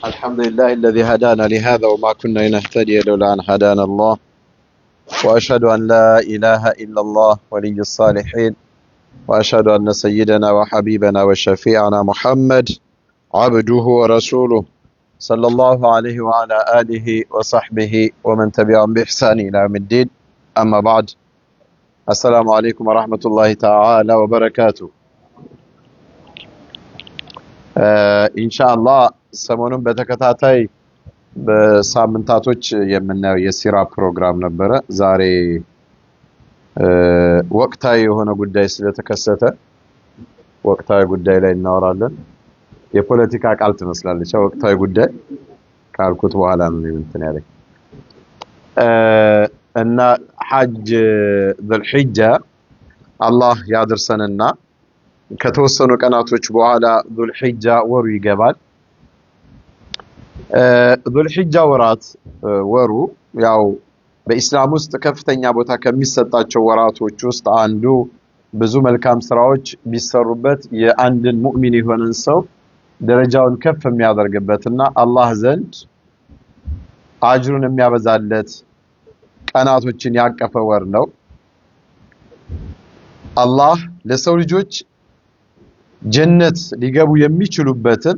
الحمد لله الذي هدانا لهذا وما كنا لنهتدي لولا أن هدانا الله وأشهد أن لا إله إلا الله ولي الصالحين وأشهد أن سيدنا وحبيبنا وشفيعنا محمد عبده ورسوله صلى الله عليه وعلى آله وصحبه ومن تبعهم بإحسان إلى يوم الدين أما بعد السلام عليكم ورحمة الله تعالى وبركاته إن شاء الله ሰሞኑን በተከታታይ በሳምንታቶች የምናየው የሲራ ፕሮግራም ነበረ። ዛሬ ወቅታዊ የሆነ ጉዳይ ስለተከሰተ ወቅታዊ ጉዳይ ላይ እናወራለን። የፖለቲካ ቃል ትመስላለች ወቅታዊ ጉዳይ ካልኩት በኋላ ነው እንትን ያለኝ እና ሐጅ ዙልሂጃ አላህ ያድርሰንና ከተወሰኑ ቀናቶች በኋላ ዙልሂጃ ወሩ ይገባል። ዙልሂጃ ወራት ወሩ ያው በእስላም ውስጥ ከፍተኛ ቦታ ከሚሰጣቸው ወራቶች ውስጥ አንዱ ብዙ መልካም ስራዎች ቢሰሩበት የአንድን ሙእሚን የሆነን ሰው ደረጃውን ከፍ የሚያደርግበትና አላህ ዘንድ አጅሩን የሚያበዛለት ቀናቶችን ያቀፈ ወር ነው። አላህ ለሰው ልጆች ጀነት ሊገቡ የሚችሉበትን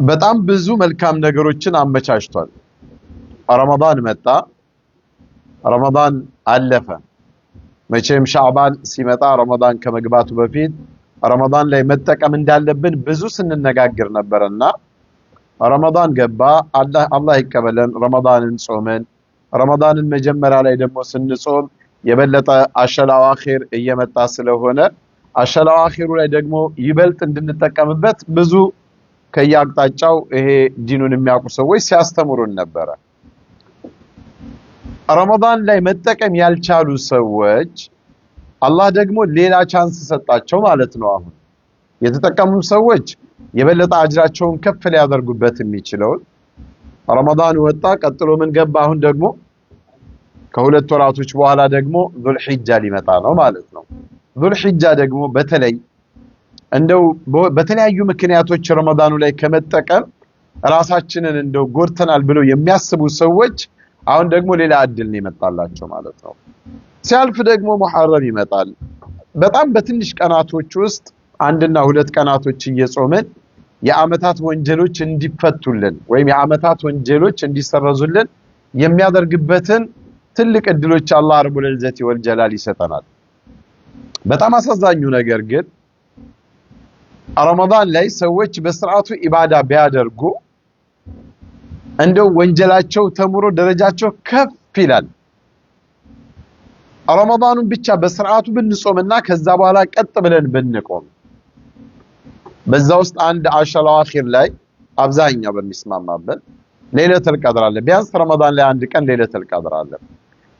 በጣም ብዙ መልካም ነገሮችን አመቻችቷል። ረመዳን መጣ፣ ረመዳን አለፈ። መቼም ሻዕባን ሲመጣ ረመዳን ከመግባቱ በፊት ረመዳን ላይ መጠቀም እንዳለብን ብዙ ስንነጋገር ነበርና ረመዳን ገባ፣ አላህ ይቀበለን። ረመዳንን ጾመን፣ ረመዳንን መጀመሪያ ላይ ደግሞ ስንጾም የበለጠ አሸላው አኺር እየመጣ ስለሆነ አሸላው አኺሩ ላይ ደግሞ ይበልጥ እንድንጠቀምበት ብዙ ከያቅጣጫው ይሄ ዲኑን የሚያውቁ ሰዎች ሲያስተምሩን ነበረ። ረመዳን ላይ መጠቀም ያልቻሉ ሰዎች አላህ ደግሞ ሌላ ቻንስ ሰጣቸው ማለት ነው። አሁን የተጠቀሙ ሰዎች የበለጠ አጅራቸውን ከፍ ሊያደርጉበት የሚችለው ረመዳን ወጣ፣ ቀጥሎ ምን ገባ? አሁን ደግሞ ከሁለት ወራቶች በኋላ ደግሞ ዙልሂጃ ሊመጣ ነው ማለት ነው። ዙልሂጃ ደግሞ በተለይ እንደው በተለያዩ ምክንያቶች ረመዳኑ ላይ ከመጠቀም ራሳችንን እንደው ጎድተናል ብለው የሚያስቡ ሰዎች አሁን ደግሞ ሌላ እድል ይመጣላቸው ማለት ነው። ሲያልፍ ደግሞ ሙሐረም ይመጣል። በጣም በትንሽ ቀናቶች ውስጥ አንድና ሁለት ቀናቶች እየጾመን የአመታት ወንጀሎች እንዲፈቱልን ወይም የአመታት ወንጀሎች እንዲሰረዙልን የሚያደርግበትን ትልቅ እድሎች አላህ ረቡል ዒዘቲ ወልጀላል ይሰጠናል። በጣም አሳዛኙ ነገር ግን ረመዳን ላይ ሰዎች በስርዓቱ ኢባዳ ቢያደርጉ እንደው ወንጀላቸው ተምሮ ደረጃቸው ከፍ ይላል። ረመዳኑን ብቻ በስርዓቱ ብንጾምና ከዛ በኋላ ቀጥ ብለን ብንቆም በዛ ውስጥ አንድ አሸራው አኺር ላይ አብዛኛው በሚስማማበት ሌሊተል ቀድር አለ። ቢያንስ ረመዳን ላይ አንድ ቀን ሌሊተል ቀድር አለ።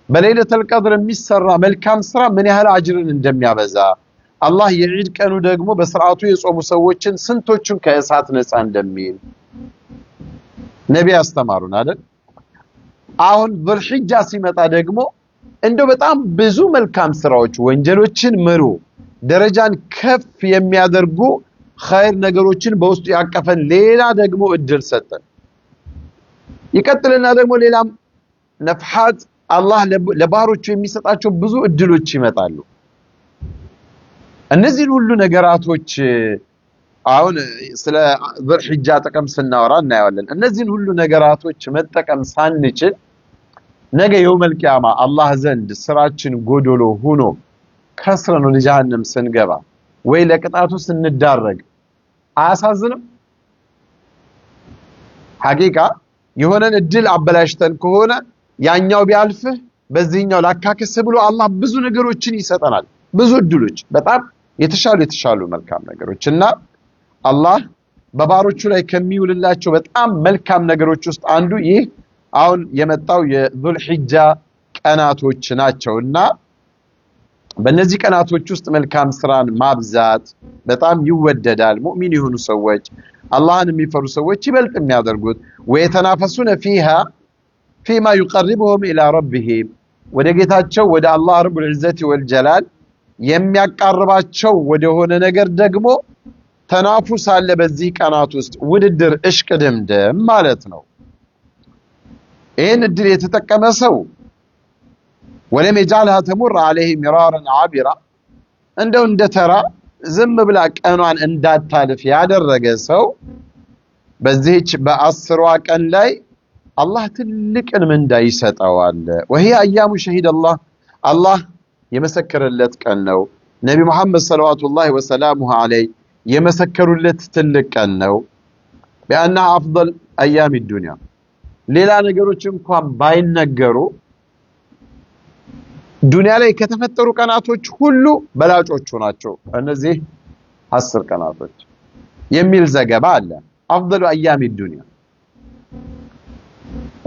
በሌሊተል ቀድር የሚሰራ መልካም ስራ ምን ያህል አጅርን እንደሚያበዛ አላህ የዒድ ቀኑ ደግሞ በስርዓቱ የጾሙ ሰዎችን ስንቶቹን ከእሳት ነፃ እንደሚል ነብይ አስተማሩን አይደል? አሁን ዙልሂጃ ሲመጣ ደግሞ እንደው በጣም ብዙ መልካም ስራዎች ወንጀሎችን ምሩ ደረጃን ከፍ የሚያደርጉ ኸይር ነገሮችን በውስጡ ያቀፈን ሌላ ደግሞ እድል ሰጠን። ይቀጥልና ደግሞ ሌላም ነፍሐት አላህ ለባሮቹ የሚሰጣቸው ብዙ እድሎች ይመጣሉ። እነዚህን ሁሉ ነገራቶች አሁን ስለ ዙልሂጃ ጥቅም ስናወራ እናያለን። እነዚህን ሁሉ ነገራቶች መጠቀም ሳንችል ነገ የውመል ቂያማ አላህ ዘንድ ስራችን ጎዶሎ ሆኖ ከስረን ወደ ጀሃነም ስንገባ ወይ ለቅጣቱ ስንዳረግ አያሳዝንም? ሐቂቃ የሆነን እድል አበላሽተን ከሆነ ያኛው ቢያልፍህ በዚህኛው ላካክስ ብሎ አላህ ብዙ ነገሮችን ይሰጠናል። ብዙ እድሎች በጣም የተሻሉ መልካም ነገሮች እና አላህ በባሮቹ ላይ ከሚውልላቸው በጣም መልካም ነገሮች ውስጥ አንዱ ይህ አሁን የመጣው የዙልሂጃ ቀናቶች ናቸውና በእነዚህ ቀናቶች ውስጥ መልካም ስራን ማብዛት በጣም ይወደዳል። ሙእሚን የሆኑ ሰዎች አላህን የሚፈሩ ሰዎች ይበልጥ የሚያደርጉት ወየተናፈሱነ ፊማ ይቀርቡሁም ኢላ ረቢሂም ወደ ጌታቸው ወደ አላህ ረቡል ዒዘቲ ወልጀላል የሚያቃርባቸው ወደ ሆነ ነገር ደግሞ ተናፉስ አለ በዚህ ቀናት ውስጥ ውድድር እሽቅድምድም ማለት ነው። ይህን እድል የተጠቀመ ሰው ወለም የጃልሃ ተሙር አለይህ ሚራረን ዓቢራ እንደው እንደተራ ዝም ብላ ቀኗን እንዳታልፍ ያደረገ ሰው በዚህች በ10ዋ ቀን ላይ አላህ ትልቅን ምንዳ ይሰጠዋል። وهي ايام شهيد الله የመሰከረለት ቀን ነው። ነብይ መሐመድ ሰለላሁ ዐለይሂ ዐለይሂ የመሰከሩለት ትልቅ ቀን ነው። በአና አፍضل ايام الدنيا ሌላ ነገሮች እንኳን ባይነገሩ ዱንያ ላይ ከተፈጠሩ ቀናቶች ሁሉ በላጮቹ ናቸው እነዚህ 10 ቀናቶች የሚል ዘገባ አለ። አፍضل ايام الدنيا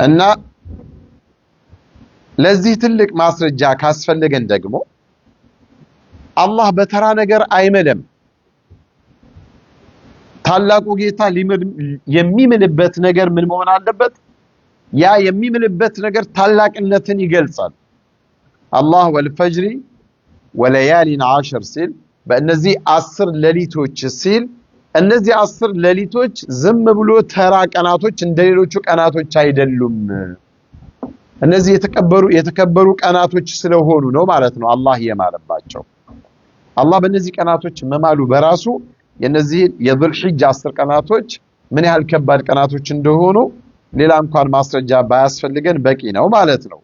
እና ለዚህ ትልቅ ማስረጃ ካስፈልገን ደግሞ አላህ በተራ ነገር አይመለም። ታላቁ ጌታ የሚምልበት ነገር ምን መሆን አለበት? ያ የሚምልበት ነገር ታላቅነትን ይገልጻል። አላህ ወልፈጅሪ ወለያሊን 10 ሲል በእነዚህ 10 ሌሊቶች ሲል እነዚህ 10 ሌሊቶች ዝም ብሎ ተራ ቀናቶች እንደሌሎቹ ቀናቶች አይደሉም። እነዚህ የተከበሩ ቀናቶች ስለሆኑ ነው ማለት ነው አላህ የማለባቸው። አላህ በእነዚህ ቀናቶች መማሉ በራሱ የነዚህ የዙል ሒጃ 10 ቀናቶች ምን ያህል ከባድ ቀናቶች እንደሆኑ ሌላ እንኳን ማስረጃ ባያስፈልገን በቂ ነው ማለት ነው።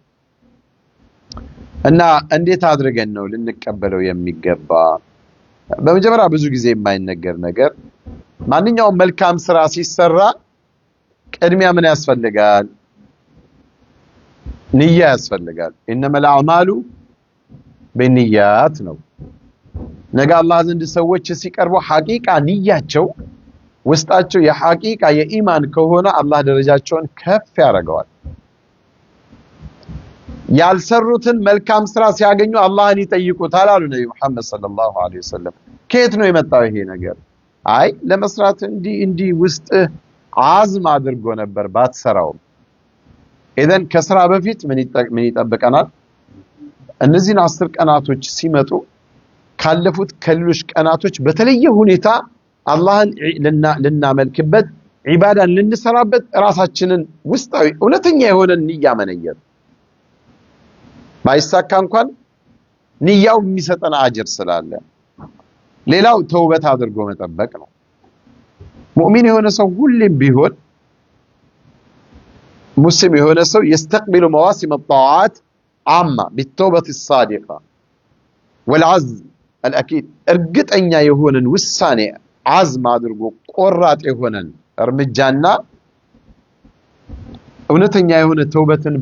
እና እንዴት አድርገን ነው ልንቀበለው የሚገባ? በመጀመሪያ ብዙ ጊዜ የማይነገር ነገር ማንኛውም መልካም ስራ ሲሰራ ቅድሚያ ምን ያስፈልጋል? ንያ ያስፈልጋል። ኢነመል አዕማሉ ቢንኒያት ነው። ነገ አላህ ዘንድ ሰዎች ሲቀርቡ ሐቂቃ ንያቸው ውስጣቸው የሐቂቃ የኢማን ከሆነ አላህ ደረጃቸውን ከፍ ያደርገዋል። ያልሰሩትን መልካም ስራ ሲያገኙ አላህን ይጠይቁታል አሉ ነብዩ መሐመድ ሰለላሁ ዐለይሂ ወሰለም። ከየት ነው የመጣው ይሄ ነገር? አይ ለመስራት እንዲህ ውስጥ አዝም አድርጎ ነበር ባትሰራው። ኢዘን ከስራ በፊት ምን ይጠብቀናል? እነዚህን 10 ቀናቶች ሲመጡ ካለፉት ከሌሎች ቀናቶች በተለየ ሁኔታ አላህን ልናመልክበት ዒባዳን ልንሰራበት ራሳችንን ውስጣዊ እውነተኛ የሆነ ንያ መነየት ባይሳካ እንኳን ንያው የሚሰጠን አጅር ስላለ። ሌላው ተውበት አድርጎ መጠበቅ ነው። ሙእሚን የሆነ ሰው ሁሌም ቢሆን ሙስሊም የሆነ ሰው يستقبل مواسم الطاعات عامة بالتوبة الصادقة والعزم الأكيد እርግጠኛ የሆነን ውሳኔ አዝም አድርጎ ቆራጥ የሆነን እርምጃና እውነተኛ የሆነ ተውበትን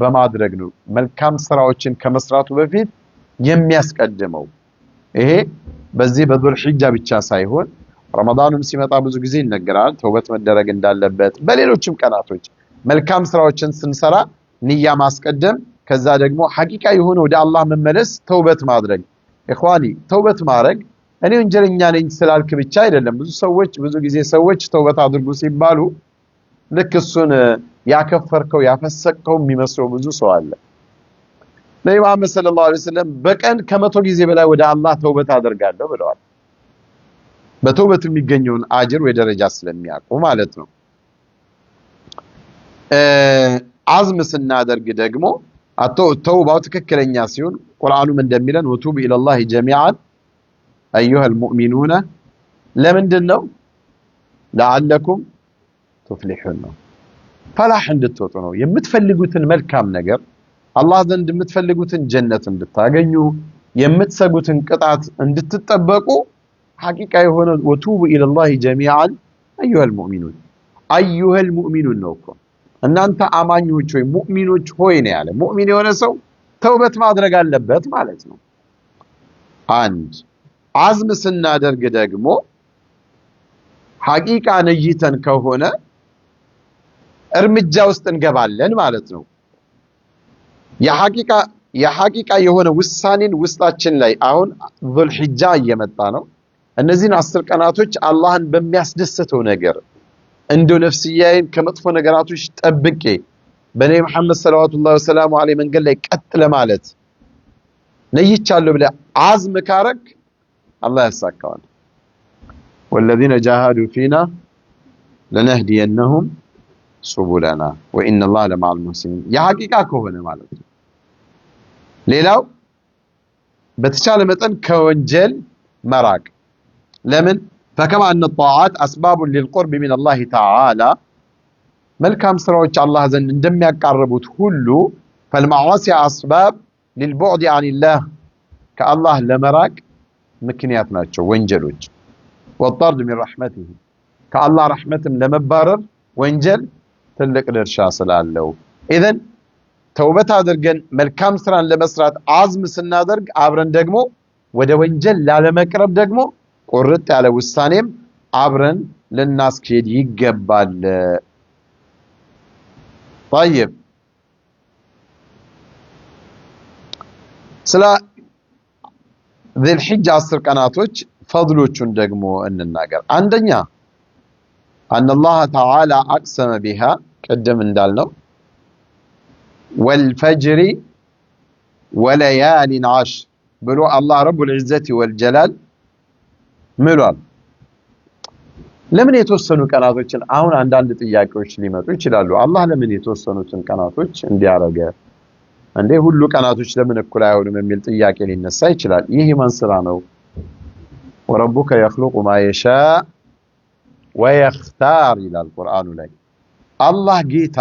በማድረግ ነው መልካም ስራዎችን ከመስራቱ በፊት የሚያስቀድመው። ይሄ በዚህ በዙል ሒጃ ብቻ ሳይሆን ረመዳንም ሲመጣ ብዙ ጊዜ ይነገራል ተውበት መደረግ እንዳለበት። በሌሎችም ቀናቶች መልካም ስራዎችን ስንሰራ ንያ ማስቀደም፣ ከዛ ደግሞ ሐቂቃ የሆነ ወደ አላህ መመለስ፣ ተውበት ማድረግ። ኢኽዋኒ ተውበት ማድረግ እኔ ወንጀለኛ ነኝ ስላልክ ብቻ አይደለም። ብዙ ጊዜ ሰዎች ተውበት አድርጉ ሲባሉ ልክ እሱን ያከፈርከው ያፈሰቀው የሚመስለው ብዙ ሰው አለ። ነብዩ መሐመድ ሰለላሁ ዐለይሂ ወሰለም በቀን ከ100 ጊዜ በላይ ወደ አላህ ተውበት አደርጋለሁ ብለዋል። በተውበት የሚገኘውን አጅር ወይ ደረጃ ስለሚያውቁ ማለት ነው። አዝም ስናደርግ ደግሞ ተውባው ትክክለኛ ሲሆን ቁርአኑም እንደሚለን ወቱቡ ኢለላሂ ጀሚዓን አዩሀል ሙእሚኑነ ለምንድን ነው? ለዓለኩም ቱፍሊሑን ነው። ፈላህ እንድትወጡ ነው። የምትፈልጉትን መልካም ነገር አላህ ዘንድ የምትፈልጉትን ጀነት እንድታገኙ የምትሰጉትን ቅጣት እንድትጠበቁ ሐቂቃ የሆነ ወቱቡ ኢለላሂ ጀሚዓን አዩሀል ሙእሚኑን ነው እኮ እናንተ አማኞች ሆይ ሙእሚኖች ሆይ ነው ያለ። ሙእሚን የሆነ ሰው ተውበት ማድረግ አለበት ማለት ነው። አንድ አዝም ስናደርግ ደግሞ ሐቂቃ ነይተን ከሆነ እርምጃ ውስጥ እንገባለን ማለት ነው። የሐቂቃ የሆነ ውሳኔን ውስጣችን ላይ አሁን ዙል ሒጃ እየመጣ ነው። እነዚህን 10 ቀናቶች አላህን በሚያስደስተው ነገር እንደው ነፍስያዬን ከመጥፎ ነገራቶች ጠብቄ በነብዩ መሐመድ ሰለላሁ ዐለይሂ መንገድ ላይ ቀጥ ለማለት ነይቻለሁ ብለህ አዝም ካረክ አላህ ያሳካዋል። والذين جاهدوا فينا لنهدينهم سبلنا وإن الله لمع المحسنين يا حقيقة كهونه ማለት ነው ሌላው በተቻለ መጠን ከወንጀል መራቅ ለምን فكما أن الطاعات أسباب للقرب من الله تعالى መልካም ስራዎች አላህ ዘንድ እንደሚያቀርቡት ሁሉ فالمعاصي أسباب للبعد عن الله كالله لمراك ምክንያት ናቸው ወንጀሎች والطرد من رحمته كالله رحمتهم ለመባረር ወንጀል ትልቅ ድርሻ ስላለው ኢዘን ተውበት አድርገን መልካም ስራን ለመስራት አዝም ስናደርግ አብረን ደግሞ ወደ ወንጀል ላለመቅረብ ደግሞ ቁርጥ ያለ ውሳኔም አብረን ልናስኬድ ይገባል طيب ስለ ذي الحجة 10 ቀናቶች ፈድሎቹን ደግሞ እንናገር አንደኛ أن الله تعالى أقسم بها قدم እንዳልነው والفجر وليال عشر ብሎ الله رب العزة والجلال ምሏል ለምን የተወሰኑ ቀናቶችን አሁን አንዳንድ ጥያቄዎች ሊመጡ ይችላሉ አላህ ለምን የተወሰኑትን ቀናቶች እንዲያረገ እንዴ ሁሉ ቀናቶች ለምን እኩል አይሆንም የሚል ጥያቄ ሊነሳ ይችላል ይሄ ማን ስራ ነው وربك يخلق ما يشاء ويختار الى القرآن ላይ አላህ ጌታ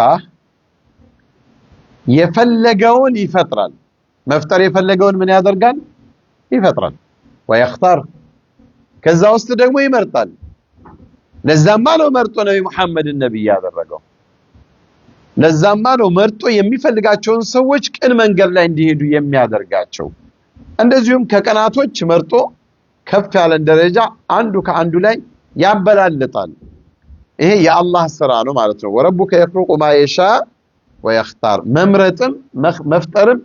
የፈለገውን ይፈጥራል መፍጠር የፈለገውን ምን ያደርጋል ይፈጥራል ويختار ከዛ ውስጥ ደግሞ ይመርጣል ለዛማ ነው መርጦ ነብይ መሐመድ ነብይ ያደረገው ለዛማ ነው መርጦ የሚፈልጋቸውን ሰዎች ቅን መንገድ ላይ እንዲሄዱ የሚያደርጋቸው እንደዚሁም ከቀናቶች መርጦ ከፍ ያለ ደረጃ አንዱ ከአንዱ ላይ ያበላልጣል ይሄ የአላህ ስራ ነው ማለት ነው ወረቡከ يخلق ما يشاء ويختار መምረጥም መፍጠርም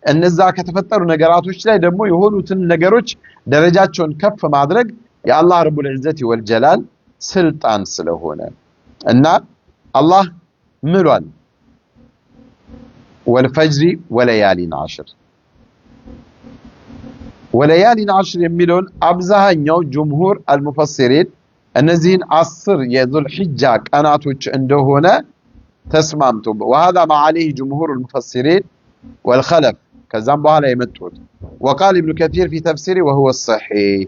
እነዛ ከተፈጠሩ ነገራቶች ላይ ደግሞ የሆኑትን ነገሮች ደረጃቸውን ከፍ ማድረግ የአላህ ረቡል ዒዘቲ ወልጀላል ስልጣን ስለሆነ እና አላህ ምሏል والفجر وليال عشر وليال عشر የሚለውን አብዛኛው ጀምሁር አልሙፈሲሪን እነዚህን 10 የዙል ሒጃ ቀናቶች እንደሆነ ተስማምቶ وهذا ما عليه جمهور المفسرين والخلف ከዛም በኋላ የመጡት وقال ابن كثير في تفسيره وهو الصحيح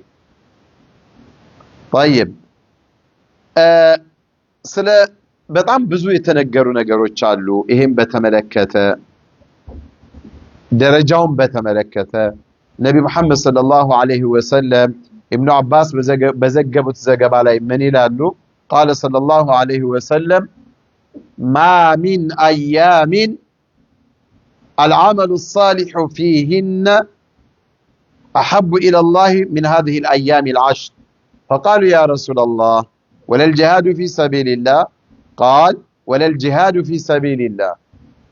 طيب ስለ በጣም ብዙ የተነገሩ ነገሮች አሉ ይሄን በተመለከተ ደረጃውን በተመለከተ ነብይ መሐመድ ሰለላሁ ዐለይሂ ወሰለም ኢብኑ አባስ በዘገቡት ዘገባ ላይ ምን ይላሉ قال صلى الله عليه وسلم ما من ايام العمل الصالح فيهن احب الى الله من هذه الايام العشر فقالوا يا رسول الله ولا الجهاد في سبيل الله قال ولا الجهاد في سبيل الله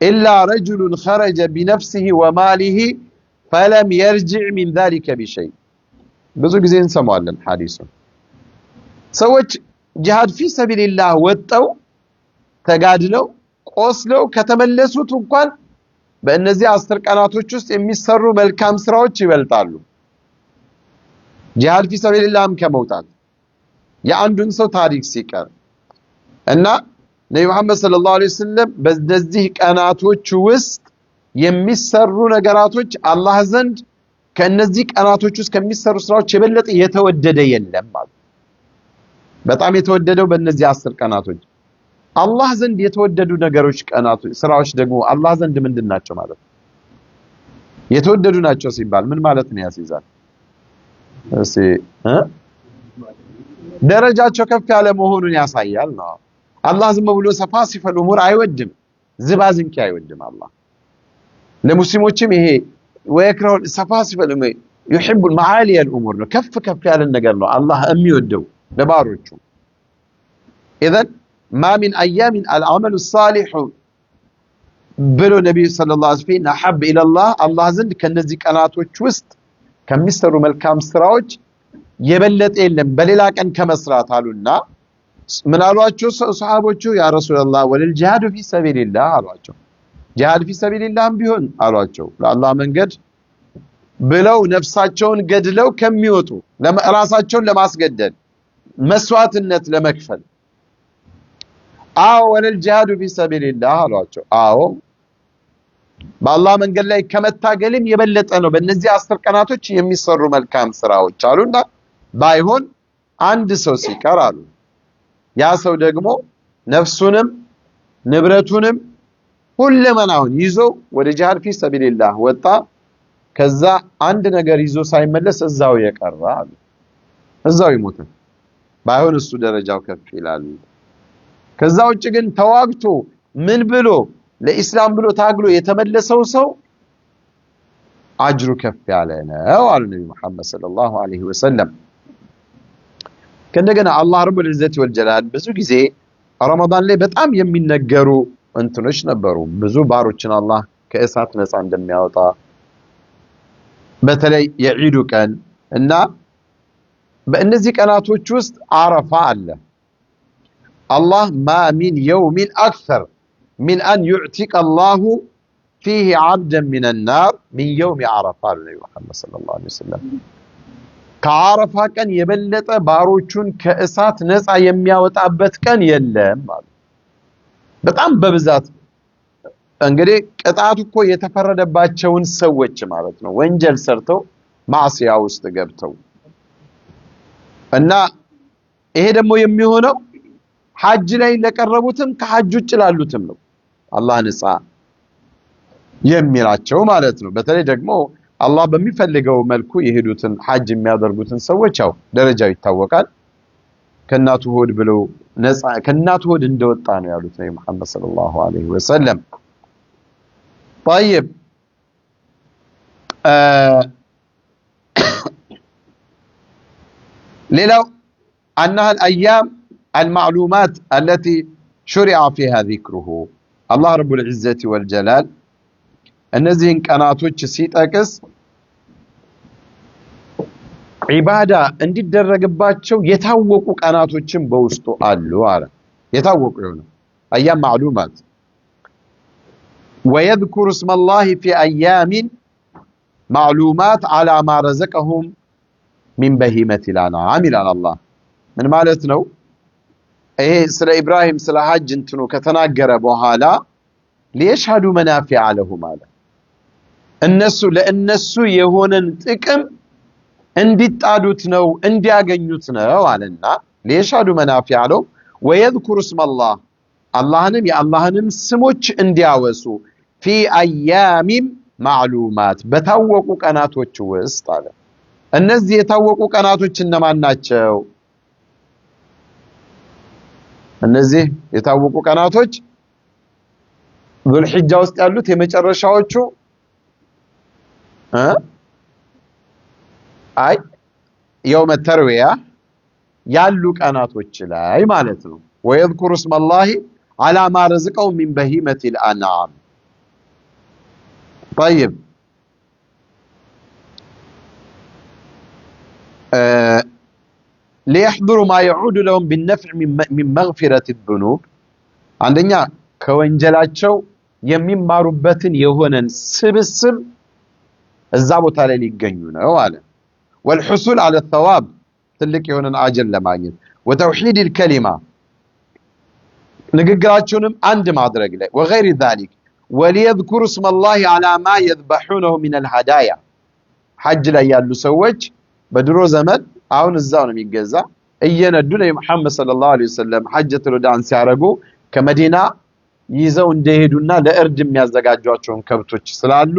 إلا رجل خرج بنفسه وماله فلم يرجع من ذلك بشيء ብዙ ጊዜ እንሰማለን ሐዲሱን ሰዎች ጂሃድ في سبيل الله ወጣው ተጋድለው ቆስለው ከተመለሱት እንኳን በእነዚህ 10 ቀናቶች ውስጥ የሚሰሩ መልካም ስራዎች ይበልጣሉ ጂሃድ في سبيل الله ከመውጣት የአንዱን ሰው ታሪክ ሲቀር እና ነብዩ መሐመድ ሰለላሁ ዐለይሂ ወሰለም በእነዚህ ቀናቶች ውስጥ የሚሰሩ ነገራቶች አላህ ዘንድ ከነዚህ ቀናቶች ውስጥ ከሚሰሩ ስራዎች የበለጠ የተወደደ የለም ማለት በጣም የተወደደው በእነዚህ 10 ቀናቶች አላህ ዘንድ የተወደዱ ነገሮች ቀናቶች ስራዎች ደግሞ አላህ ዘንድ ምንድናቸው ማለት የተወደዱ ናቸው ሲባል ምን ማለት ነው ያሲዛል እሺ ደረጃቸው ከፍ ያለ መሆኑን ያሳያል ነው አላህ ዝም ብሎ ሰፋሲፈል ኡሙር አይወድም ዝባዝንኪ አይወድም አላህ ለሙስሊሞችም ይሄ ወይክራው ሰፋሲፈል يحب المعالي الامور ነው ከፍ ያለ ነገር ነው አላህ የሚወደው ለባሮቹ اذا ما من ايام العمل الصالح ብሎ ነብዩ ሰለላሁ ዐለይሂ ወሰለም حب الى الله አላህ ዘንድ ከነዚህ ቀናቶች ውስጥ ከሚሰሩ መልካም ስራዎች የበለጠ የለም በሌላ ቀን ከመስራት አሉና ምን አሏቸው ሰሃቦቹ ያ ረሱላህ ወለል ጂሃዱ في سبيل الله አሏቸው ጂሃድ في سبيل الله ቢሆን አሏቸው ለአላህ መንገድ ብለው ነፍሳቸውን ገድለው ከሚወጡ ለራሳቸውን ለማስገደል መስዋዕትነት ለመክፈል አዎ ወለልጂሃዱ ፊ ሰቢልላህ አሏቸው። አዎ በአላህ መንገድ ላይ ከመታገልም የበለጠ ነው በእነዚህ 10 ቀናቶች የሚሰሩ መልካም ስራዎች አሉና ባይሆን አንድ ሰው ሲቀር አሉ ያ ሰው ደግሞ ነፍሱንም ንብረቱንም ሁለመናውን ይዞ ወደ ጂሃድ ፊ ሰቢልላህ ወጣ ከዛ አንድ ነገር ይዞ ሳይመለስ እዛው የቀረ አሉ እዛው ይሞት ባይሆን እሱ ደረጃው ከፍ ይላል። ከዛ ውጭ ግን ተዋግቶ ምን ብሎ ለኢስላም ብሎ ታግሎ የተመለሰው ሰው አጅሩ ከፍ ያለ ነው አሉ ነብዩ መሐመድ ሰለላሁ ዐለይሂ ወሰለም። ከእንደገና አላህ ረቡል ዒዘቲ ወልጀላል ብዙ ጊዜ ረመዳን ላይ በጣም የሚነገሩ እንትኖች ነበሩ። ብዙ ባሮችን አላህ ከእሳት ነፃ እንደሚያወጣ በተለይ የዒዱ ቀን እና በእነዚህ ቀናቶች ውስጥ አረፋ አለ። አላህ ማ ሚን የውሚን አክተር ሚን አን ዩዕቲቀ አላሁ ፊህ ዓብደን ሚነ ናር ሚን የውሚ አረፋ አሉ ነቢ መሐመድ ሰለላሁ ዐለይሂ ወሰለም። ከአረፋ ቀን የበለጠ ባሮቹን ከእሳት ነፃ የሚያወጣበት ቀን የለም አሉ። በጣም በብዛት እንግዲህ ቅጣቱ እኮ የተፈረደባቸውን ሰዎች ማለት ነው ወንጀል ሰርተው ማዕሲያ ውስጥ ገብተው እና ይሄ ደግሞ የሚሆነው ሐጅ ላይ ለቀረቡትም ከሐጅ ውጭ ላሉትም ነው አላህ ነፃ የሚላቸው ማለት ነው። በተለይ ደግሞ አላህ በሚፈልገው መልኩ የሄዱትን ሐጅ የሚያደርጉትን ሰዎች ያው ደረጃው ይታወቃል። ከናቱ ሆድ ብለው ነፃ ከናቱ ሆድ እንደወጣ ነው ያሉት ነብዩ መሐመድ ሰለላሁ ዐለይሂ ወሰለም። طيب ሌላው أنها الأيام المعلومات التي شرع فيها ذكره الله رب العزة والجلال እነዚህን ቀናቶች ሲጠቅስ ዒባዳ እንዲደረግባቸው የታወቁ ቀናቶችን በውስጡ አሉ አለ። የታወቁ የሆነ أيام معلومات ويذكر اسم الله في أيام معلومات على ما رزقهم من بهيمة الأنعام إلى الله من ማለት ነው ይሄ ስለ ኢብራሂም ስለ ሐጅ እንትኑ ከተናገረ በኋላ ليشهدوا منافع لهم አለ እነሱ ለእነሱ የሆነን ጥቅም እንዲጣዱት ነው እንዲያገኙት ነው አለና ليشهدوا منافع لهم ويذكر اسم الله አላህንም የአላህንም ስሞች እንዲያወሱ في أيام معلومات በታወቁ ቀናቶች ውስጥ አለ። እነዚህ የታወቁ ቀናቶች እነማን ናቸው? እነዚህ የታወቁ ቀናቶች ዙልሂጃ ውስጥ ያሉት የመጨረሻዎቹ አይ የውመ ተርዊያ ያሉ ቀናቶች ላይ ማለት ነው። ويذكر اسم الله على ما رزقهم من بهيمة الأنعام. طيب ليحضروا ما يعود لهم بالنفع من مغفرة الذنوب አንደኛ ከወንጀላቸው የሚማሩበትን የሆነን ስብስብ እዛ ቦታ ላይ ሊገኙ ነው አለ። والحصول على الثواب ትልቅ የሆነን አጀር ለማግኘት وتوحيد الكلمة ንግግራቸውንም አንድ ማድረግ ላይ وغير ذلك وليذكر اسم الله على ما يذبحونه من الهدايا ሐጅ ላይ ያሉ ሰዎች በድሮ ዘመን አሁን እዛው ነው የሚገዛ እየነዱ ነው መሐመድ ሰለላሁ ዐለይሂ ወሰለም ሐጀቱል ወዳን ሲያረጉ ከመዲና ይዘው እንደሄዱና ለእርድ የሚያዘጋጇቸውን ከብቶች ስላሉ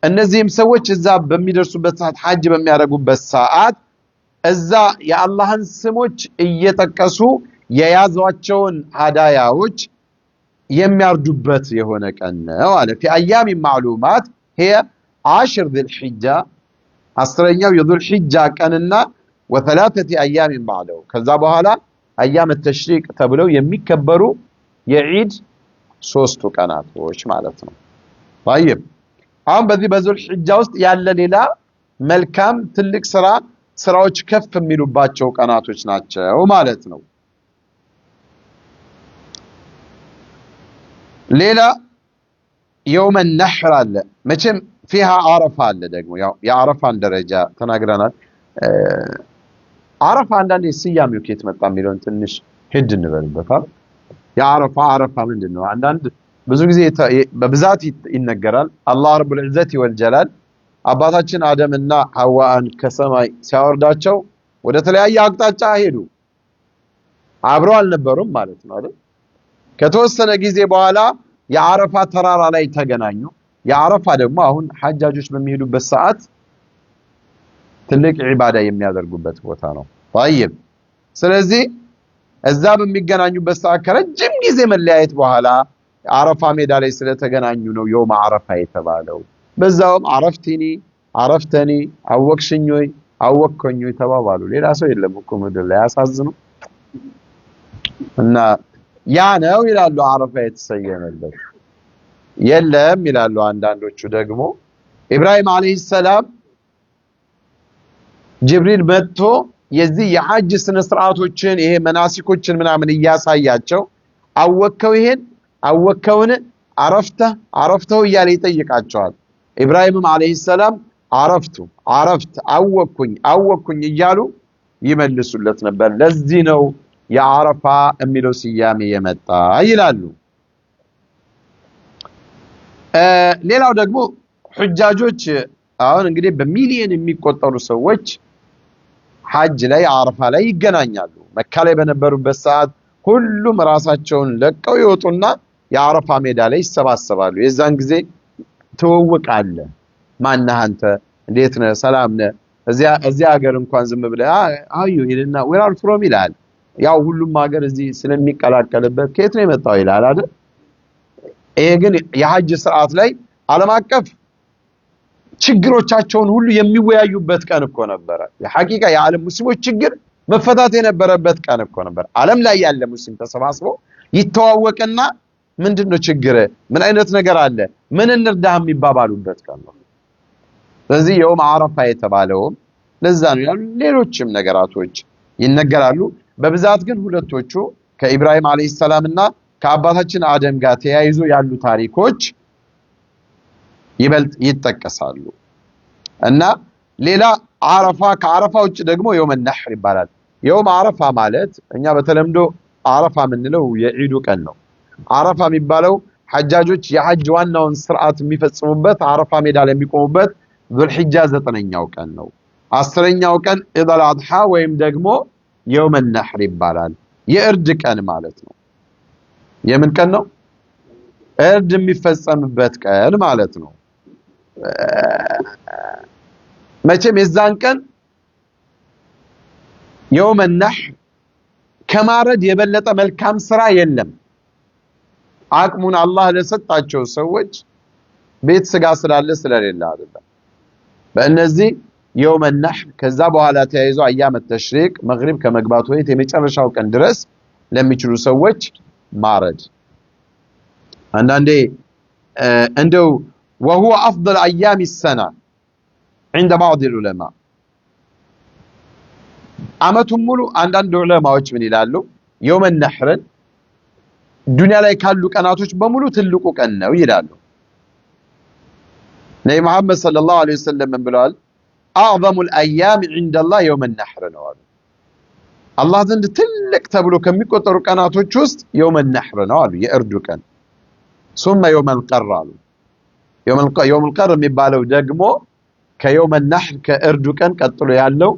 እነዚህም ሰዎች እዛ በሚደርሱበት ሰዓት ሐጅ በሚያረጉበት ሰዓት እዛ የአላህን ስሞች እየጠቀሱ የያዟቸውን ሃዳያዎች የሚያርዱበት የሆነ ቀን ነው አለ። في ايام معلومات هي 10 ذي الحجة 10ኛው የذul ሒጃ ቀንና وثلاثه ايام بعده ከዛ በኋላ ايام التشريق ተብለው የሚከበሩ የዒድ ሶስቱ ቀናቶች ማለት ነው። طيب አሁን በዚህ በذul ሒጃ ውስጥ ያለ ሌላ መልካም ትልቅ ስራዎች ከፍ የሚሉባቸው ቀናቶች ናቸው ማለት ነው። ሌላ يوم النحر አለ መቼም فيها عرفة አለ ደግሞ ያው የአረፋን ደረጃ ተናግረናል። አረፋ አንዳንዴ ስያሜው ከየት መጣ የሚለውን ትንሽ ሄድ እንበልበታል። የአረፋ አረፋ ምንድነው? አንዳንድ ብዙ ጊዜ በብዛት ይነገራል። አላህ ረቡል ዒዘቲ ወልጀላል አባታችን አደምና ሐዋን ከሰማይ ሲያወርዳቸው ወደ ተለያየ አቅጣጫ ሄዱ። አብረው አልነበሩም ማለት ነው አይደል? ከተወሰነ ጊዜ በኋላ የአረፋ ተራራ ላይ ተገናኙ። የአረፋ ደግሞ አሁን ሐጃጆች በሚሄዱበት ሰዓት ትልቅ ዒባዳ የሚያደርጉበት ቦታ ነው። طيب ስለዚህ እዛ በሚገናኙበት ሰዓት ከረጅም ጊዜ መለያየት በኋላ አረፋ ሜዳ ላይ ስለተገናኙ ነው የውም አረፋ የተባለው። በዛውም አረፍቲኒ አረፍተኒ አወቅሽኝ ወይ አወቅከኝ ወይ ተባባሉ። ሌላ ሰው የለም እኮ ምድር ላይ ያሳዝኑ እና ያ ነው ይላሉ አረፋ የተሰየመለት። የለም ይላሉ አንዳንዶቹ ደግሞ ኢብራሂም አለይሂ ሰላም ጅብሪል መጥቶ የዚህ የሐጅ ስነ ስርዓቶችን ይሄ መናሲኮችን ምናምን እያሳያቸው አወከው ይሄን አወከውን አረፍተው እያለ ይጠይቃቸዋል። ኢብራሂምም አለይሂ ሰላም አረፍት አወኩኝ እያሉ ይመልሱለት ነበር። ለዚህ ነው የአረፋ የሚለው ስያሜ የመጣ ይላሉ። ሌላው ደግሞ ሁጃጆች አሁን እንግዲህ በሚሊዮን የሚቆጠሩ ሰዎች ሐጅ ላይ አረፋ ላይ ይገናኛሉ። መካ ላይ በነበሩበት ሰዓት ሁሉም ራሳቸውን ለቀው ይወጡና የአረፋ ሜዳ ላይ ይሰባሰባሉ። የዛን ጊዜ ትውውቃለ። ማነህ አንተ? እንዴት ነህ? ሰላም ነህ? እዚያ ሀገር እንኳን ዝም ብለህ አዩ ይልና where are from ይላል። ያው ሁሉም ሀገር እዚህ ስለሚቀላቀልበት ከየት ነው የመጣው ይላል አይደል? ይሄ ግን የሐጅ ስርዓት ላይ ዓለም አቀፍ ችግሮቻቸውን ሁሉ የሚወያዩበት ቀን እኮ ነበር። የሐቂቃ የዓለም ሙስሊሞች ችግር መፈታት የነበረበት ቀን እኮ ነበር። ዓለም ላይ ያለ ሙስሊም ተሰባስቦ ይተዋወቅና ምንድነው ችግር? ምን አይነት ነገር አለ? ምን እንርዳህ የሚባባሉበት ቀን ነው። ስለዚህ የውም አረፋ የተባለው ለዛ ነው ይላሉ። ሌሎችም ነገራቶች ይነገራሉ። በብዛት ግን ሁለቶቹ ከኢብራሂም አለይሂ ሰላምና ከአባታችን አደም ጋር ተያይዞ ያሉ ታሪኮች ይበልጥ ይጠቀሳሉ። እና ሌላ አረፋ ከአረፋ ውጭ ደግሞ የውም ነህር ይባላል። የውም አረፋ ማለት እኛ በተለምዶ አረፋ የምንለው የዒዱ ቀን ነው። አረፋ የሚባለው ሐጃጆች የሐጅ ዋናውን ስርዓት የሚፈጽሙበት አረፋ ሜዳ ላይ የሚቆሙበት ዙልሂጃ 9ኛው ቀን ነው። 10ኛው ቀን ኢደል አድሃ ወይም ደግሞ የውም ነህር ይባላል። የእርድ ቀን ማለት ነው። የምን ቀን ነው? እርድ የሚፈጸምበት ቀን ማለት ነው። መቼም የዛን ቀን የውም ነህር ከማረድ የበለጠ መልካም ስራ የለም። አቅሙን አላህ ለሰጣቸው ሰዎች ቤት ስጋ ስላለ ስለሌለ አይደለም። በእነዚህ የውም ነህር ከዛ በኋላ ተያይዞ አያመ ተሽሪቅ መግሪብ ከመግባቱ በፊት የመጨረሻው ቀን ድረስ ለሚችሉ ሰዎች ማረድ አንዳንዴ እንደው وهو افضل ايام السنه عند بعض العلماء አመቱን ሙሉ አንዳንድ ዑለማዎች ምን ይላሉ? የውም ነህርን ዱንያ ላይ ካሉ ቀናቶች በሙሉ ትልቁ ቀን ነው ይላሉ። ነብዩ መሐመድ ሰለላሁ ዐለይሂ ወሰለም ምን ብለዋል? اعظم الايام عند الله يوم النحر ነው አሉ። አላህ ዘንድ ትልቅ ተብሎ ከሚቆጠሩ ቀናቶች ውስጥ የውም ነህር ነው አሉ፣ የእርዱ ቀን። ثم يوم القر አሉ። የውም القر የሚባለው ደግሞ ከየውም ነህር ከእርዱ ቀን ቀጥሎ ያለው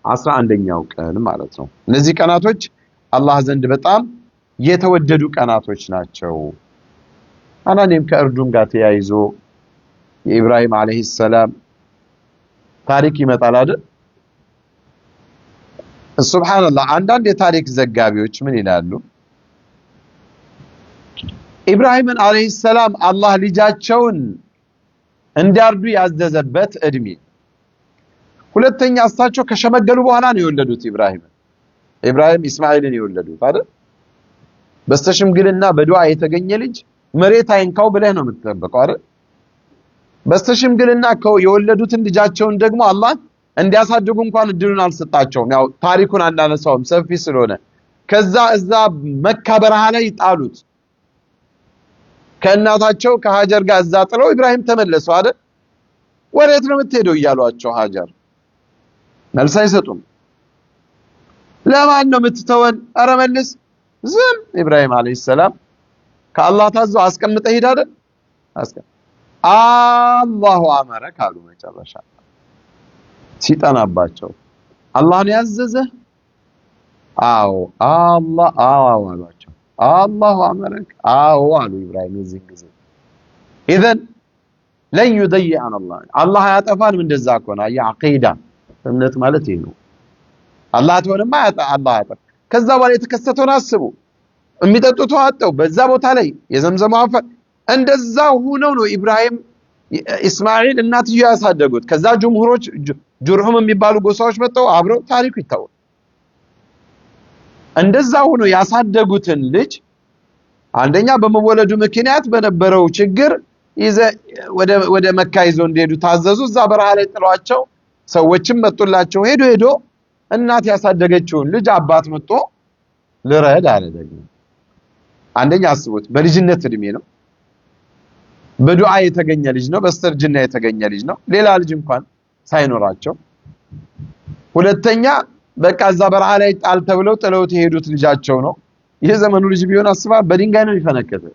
11ኛው ቀን ማለት ነው። እነዚህ ቀናቶች አላህ ዘንድ በጣም የተወደዱ ቀናቶች ናቸው። አናንም ከእርዱም ጋር ተያይዞ የኢብራሂም አለይሂ ሰላም ታሪክ ይመጣል አይደል? ሱብሃንአላህ አንዳንድ የታሪክ ዘጋቢዎች ምን ይላሉ? ኢብራሂምን አለይሂ ሰላም አላህ ልጃቸውን እንዲያርዱ ያዘዘበት እድሜ፣ ሁለተኛ እሳቸው ከሸመገሉ በኋላ ነው የወለዱት ኢብራሂም ኢስማኤልን የወለዱት አይደል? በስተሽምግልና በዱዓ የተገኘ ልጅ መሬት አይንካው ብለህ ነው የምትጠብቀው አይደል? በስተሽምግልና የወለዱትን ልጃቸውን ደግሞ አላህ እንዲያሳድጉ እንኳን እድሉን አልሰጣቸውም። ያው ታሪኩን አናነሳውም ሰፊ ስለሆነ። ከዛ እዛ መካ በረሃ ላይ ጣሉት። ከእናታቸው ከሃጀር ጋር እዛ ጥለው ኢብራሂም ተመለሱ አይደል? ወዴት ነው የምትሄደው እያሏቸው ሃጀር መልስ አይሰጡም። ለማን ነው የምትተወን? ኧረ መልስ። ዝም ኢብራሂም አለይሂ ሰላም ከአላህ ታዞ አስቀምጠ ሄድ አይደል? አላሁ አመረክ አሉ መጨረሻ ሲጠናባቸው አላህ ነው ያዘዘህ? አዎ አላህ አሏቸው። አላሁ አመረክ? አዎ አሉ ኢብራሂም የዚህ ጊዜ ኢዘን ለን يضيعنا አላህ ያጠፋን እንደዛ ከሆነ የዐቂዳ እምነት ማለት ይሄ ነው። አላህ ተወንማ አላህ ያጠፋ። ከዛ በኋላ የተከሰተውን አስቡ። የሚጠጡት አጠው በዛ ቦታ ላይ የዘምዘም አፈር እንደዛ ሆነው ነው ኢብራሂም ኢስማኤል እናትየው ያሳደጉት። ከዛ ጅምሁሮች ጁርሁም የሚባሉ ጎሳዎች መጣው አብረው ታሪኩ ይታወቃል። እንደዛ ሆኖ ያሳደጉትን ልጅ አንደኛ በመወለዱ ምክንያት በነበረው ችግር ወደ መካ ይዘው እንደሄዱ ታዘዙ። እዛ በረሃ ላይ ጥሏቸው ሰዎችም መጡላቸው። ሄዶ እናት ያሳደገችውን ልጅ አባት መጥቶ ልረድ አለ። ደግሞ አንደኛ አስቡት፣ በልጅነት እድሜ ነው፣ በዱዓ የተገኘ ልጅ ነው፣ በስተርጅና የተገኘ ልጅ ነው፣ ሌላ ልጅ እንኳን ሳይኖራቸው። ሁለተኛ በቃ እዛ በረሃ ላይ ጣል ተብለው ጥለውት የሄዱት ልጃቸው ነው። የዘመኑ ልጅ ቢሆን አስባ በድንጋይ ነው ይፈነከተ።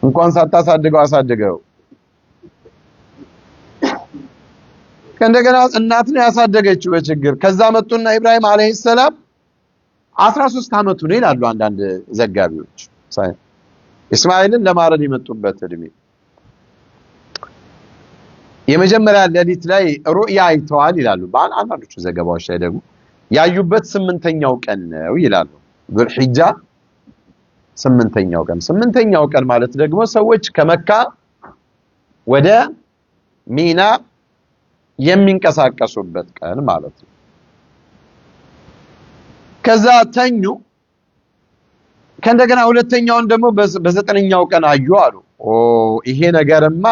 እንኳን ሳታሳድገው አሳድገው። ከእንደገና እናት ነው ያሳደገችው በችግር። ከዛ መጡና ኢብራሂም አለይሂ ሰላም 13 አመቱ ነው ይላሉ አንዳንድ ዘጋቢዎች እስማኤልን ለማረድ የመጡበት እድሜ። የመጀመሪያ ሌሊት ላይ ሩእያ አይተዋል ይላሉ በአንዳንዶቹ ዘገባዎች ላይ ደግሞ ያዩበት 8ኛው ቀን ነው ይላሉ። ዙልሂጃ 8ኛው ቀን። 8ኛው ቀን ማለት ደግሞ ሰዎች ከመካ ወደ ሚና የሚንቀሳቀሱበት ቀን ማለት ነው። ከዛ ተኙ። ከእንደገና ሁለተኛውን ደግሞ በ9ኛው ቀን አዩ አሉ። ይሄ ነገርማ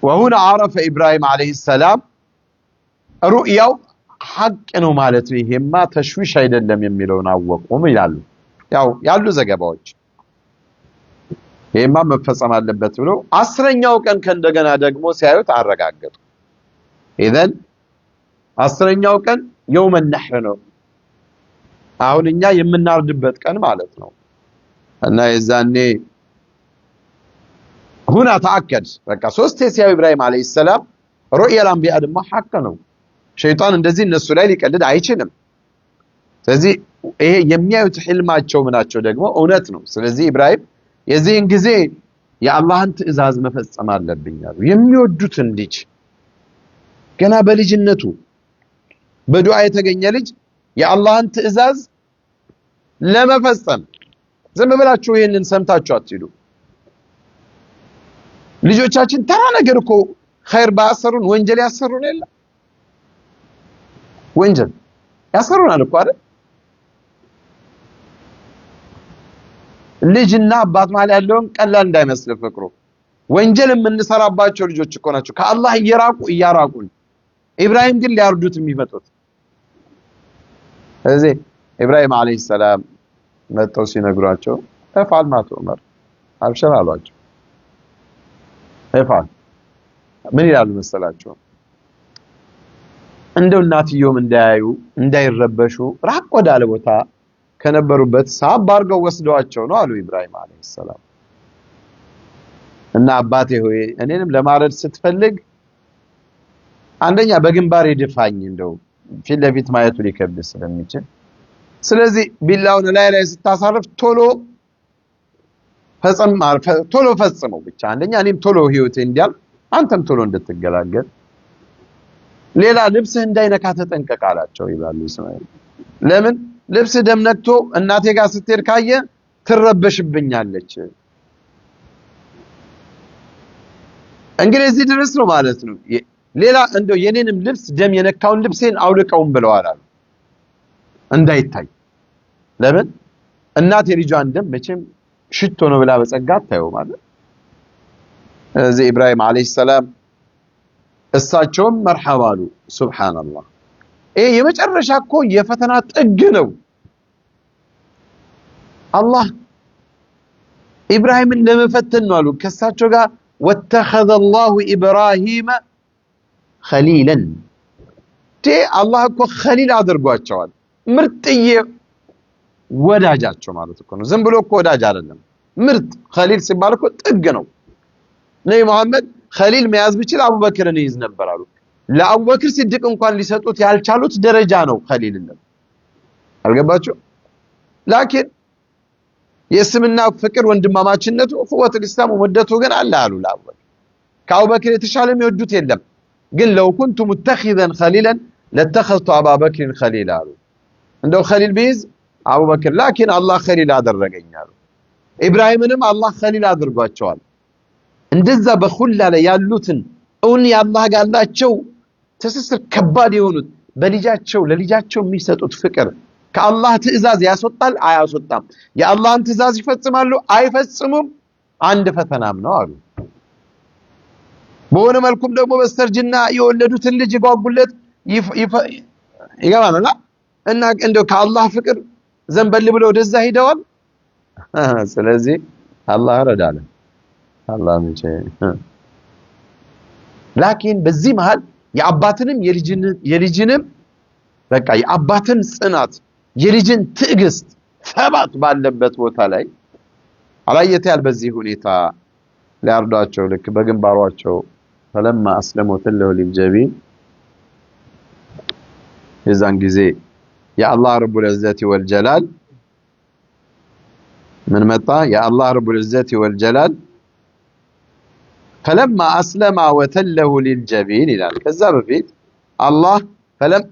وهنا عرف إبراهيم عليه السلام رؤياው ሐቅ ነው ማለት ነው። ይሄማ ተሽዊሽ አይደለም የሚለውን አወቁም ይላሉ ያሉ ዘገባዎች። ይሄማ መፈጸም አለበት ብሎ 10ኛው ቀን ከእንደገና ደግሞ ሲያዩት አረጋገጡ። ኢዘን 10ኛው ቀን يوم النحر ነው፣ አሁን እኛ የምናርድበት ቀን ማለት ነው። እና የዛኔ هنا تأكد በቃ ሶስት ሲያዩ ኢብራሂም አለይሂ ሰላም رؤيا الانبياء ደግሞ ሐቅ ነው። ሸይጣን እንደዚህ እነሱ ላይ ሊቀልድ አይችልም። ስለዚህ ይሄ የሚያዩት ህልማቸው ምናቸው ደግሞ እውነት ነው። ስለዚህ ኢብራሂም የዚህን ጊዜ የአላህን ትእዛዝ መፈጸም አለብኝ አሉ። የሚወዱትን ልጅ ገና በልጅነቱ በዱዓ የተገኘ ልጅ የአላህን ትእዛዝ ለመፈጸም ዝም ብላችሁ ይሄንን ሰምታችሁ አትሂዱ። ልጆቻችን ተራ ነገር እኮ ኸይር ባሰሩን ወንጀል ያሰሩን የለ ወንጀል ያሰሩናል እኮ አይደል? ልጅና አባት ማለት ያለውን ቀላል እንዳይመስል ፍቅሩ። ወንጀል የምንሰራባቸው ልጆች እኮ ናቸው ከአላህ እያራቁን። ኢብራሂም ግን ሊያርዱት የሚመጡት። ስለዚህ ኢብራሂም አለይሂ ሰላም መጥተው ሲነግሯቸው እፋል ማቱ ዑመር አብሽር አሏቸው። እፋል ምን ይላሉ መሰላቸው? እንደው እናትየውም እንዳያዩ እንዳይረበሹ ራቅ ወዳለ ቦታ ከነበሩበት ሳብ አድርገው ወስደዋቸው ነው አሉ ኢብራሂም አለይሂ ሰላም። እና አባቴ ሆይ እኔንም ለማረድ ስትፈልግ አንደኛ በግንባሬ ድፋኝ፣ እንደው ፊት ለፊት ማየቱ ሊከብድ ስለሚችል፣ ስለዚህ ቢላውን ላይ ስታሳርፍ ቶሎ ፈጽመው ብቻ። አንደኛ እኔም ቶሎ ህይወቴ እንዲያል አንተም ቶሎ እንድትገላገል፣ ሌላ ልብስህ እንዳይነካ ተጠንቀቅ አላቸው ይላሉ እስማኤል። ለምን ልብስ ደም ነክቶ እናቴ ጋር ስትሄድ ካየ ትረበሽብኛለች። እንግዲህ እዚህ ድረስ ነው ማለት ነው። ሌላ እንደው የኔንም ልብስ ደም የነካውን ልብሴን አውልቀውም ብለዋል አሉ እንዳይታይ። ለምን እናት የልጇን ደም መቼም ሽቶ ነው ብላ በጸጋ ታየው ማለት። እዚህ ኢብራሂም አለይሂ ሰላም እሳቸውም መርሐባ አሉ። ሱብሃንአላህ ይሄ የመጨረሻ እኮ የፈተና ጥግ ነው። አላህ ኢብራሂምን ለመፈተን ነው አሉ ከሳቸው ጋር ወተኸዘ አላሁ ኢብራሂም ኸሊለን። الله እኮ ኸሊል አድርጓቸዋል ምርጥዬ ወዳጃቸው ማለት እኮ ነው ዝም ብሎ እኮ ወዳጅ አይደለም ምርጥ ኸሊል ሲባል እኮ ጥግ ነው ነብዩ መሐመድ ኸሊል መያዝ ቢችል አቡበክርን ይይዝ ነበር አሉ ለአቡበክር ሲድቅ እንኳን ሊሰጡት ያልቻሉት ደረጃ ነው ኸሊልነት አልገባችሁ ላኪን የእስልምና ፍቅር ወንድማማችነቱ ኹወት الاسلام ወደቱ ግን አለ አሉ ለአቡበክር ከአቡበክር የተሻለ የሚወዱት የለም ግን لو كنت متخذا خليلا لاتخذت ابا بكر خليلا አሉ እንደው ኸሊል ቢይዝ አቡበክር ላኪን አላህ ኸሊል አደረገኝ አሉ ኢብራሂምንም አላህ ኸሊል አድርጓቸዋል እንደዛ በኹላ ላይ ያሉትን እውን ያላህ ጋላቸው ተስስር ከባድ የሆኑት በልጃቸው ለልጃቸው የሚሰጡት ፍቅር ከአላህ ትእዛዝ ያስወጣል አያስወጣም የአላህን ትእዛዝ ይፈጽማሉ አይፈጽሙም አንድ ፈተናም ነው አሉ በሆነ መልኩም ደግሞ በስተርጅና የወለዱትን ልጅ ይጓጉለት ይገባናል እና እንደው ከአላህ ፍቅር ዘንበል ብለው ወደዛ ሄደዋል ስለዚህ አላህ ረዳለ አላህ ምንጭ ላኪን በዚህ መሃል የአባትንም የልጅንም በቃ የአባትን ጽናት የልጅን ትዕግስት ፈባት ባለበት ቦታ ላይ አላየታል በዚህ ሁኔታ ሊያርዷቸው ልክ በግንባሯቸው فلما اسلموا تله للجبين የዛን ጊዜ የአላህ رب العزة والجلال من መጣ የአላህ رب العزة والجلال فلما اسلم وتله للجبين ይላል ከዛ በፊት አላህ فلم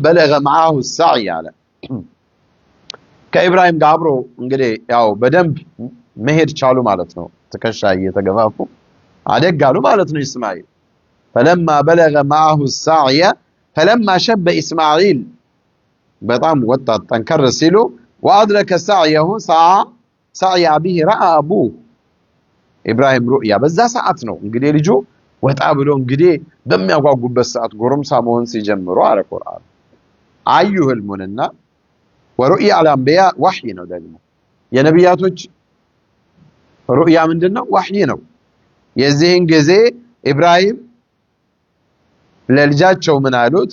بلغ معه السعي على ከኢብራሂም ጋር አብሮ እንግዲህ ያው በደንብ መሄድ ቻሉ ማለት ነው ተከሻ እየተገፋፉ አደጋሉ ማለት ነው እስማኤል فلما بلغ معه السعي فلما شب اسماعيل በጣም ወጣት ጠንከር ሲሉ وادرك سعيه سعي به راى ابوه ኢብራሂም ሩእያ በዛ ሰዓት ነው እንግዲህ ልጁ ወጣ ብሎ እንግዲህ በሚያጓጉበት ሰዓት ጎረምሳ መሆን ሲጀምሩ አለ ቁርአን አዩ ህልሙንና ወሩእያ الانبياء وحي ነው ደግሞ የነብያቶች ሩእያ ምንድነው وحي ነው የዚህን ጊዜ ኢብራሂም ለልጃቸው ምን አሉት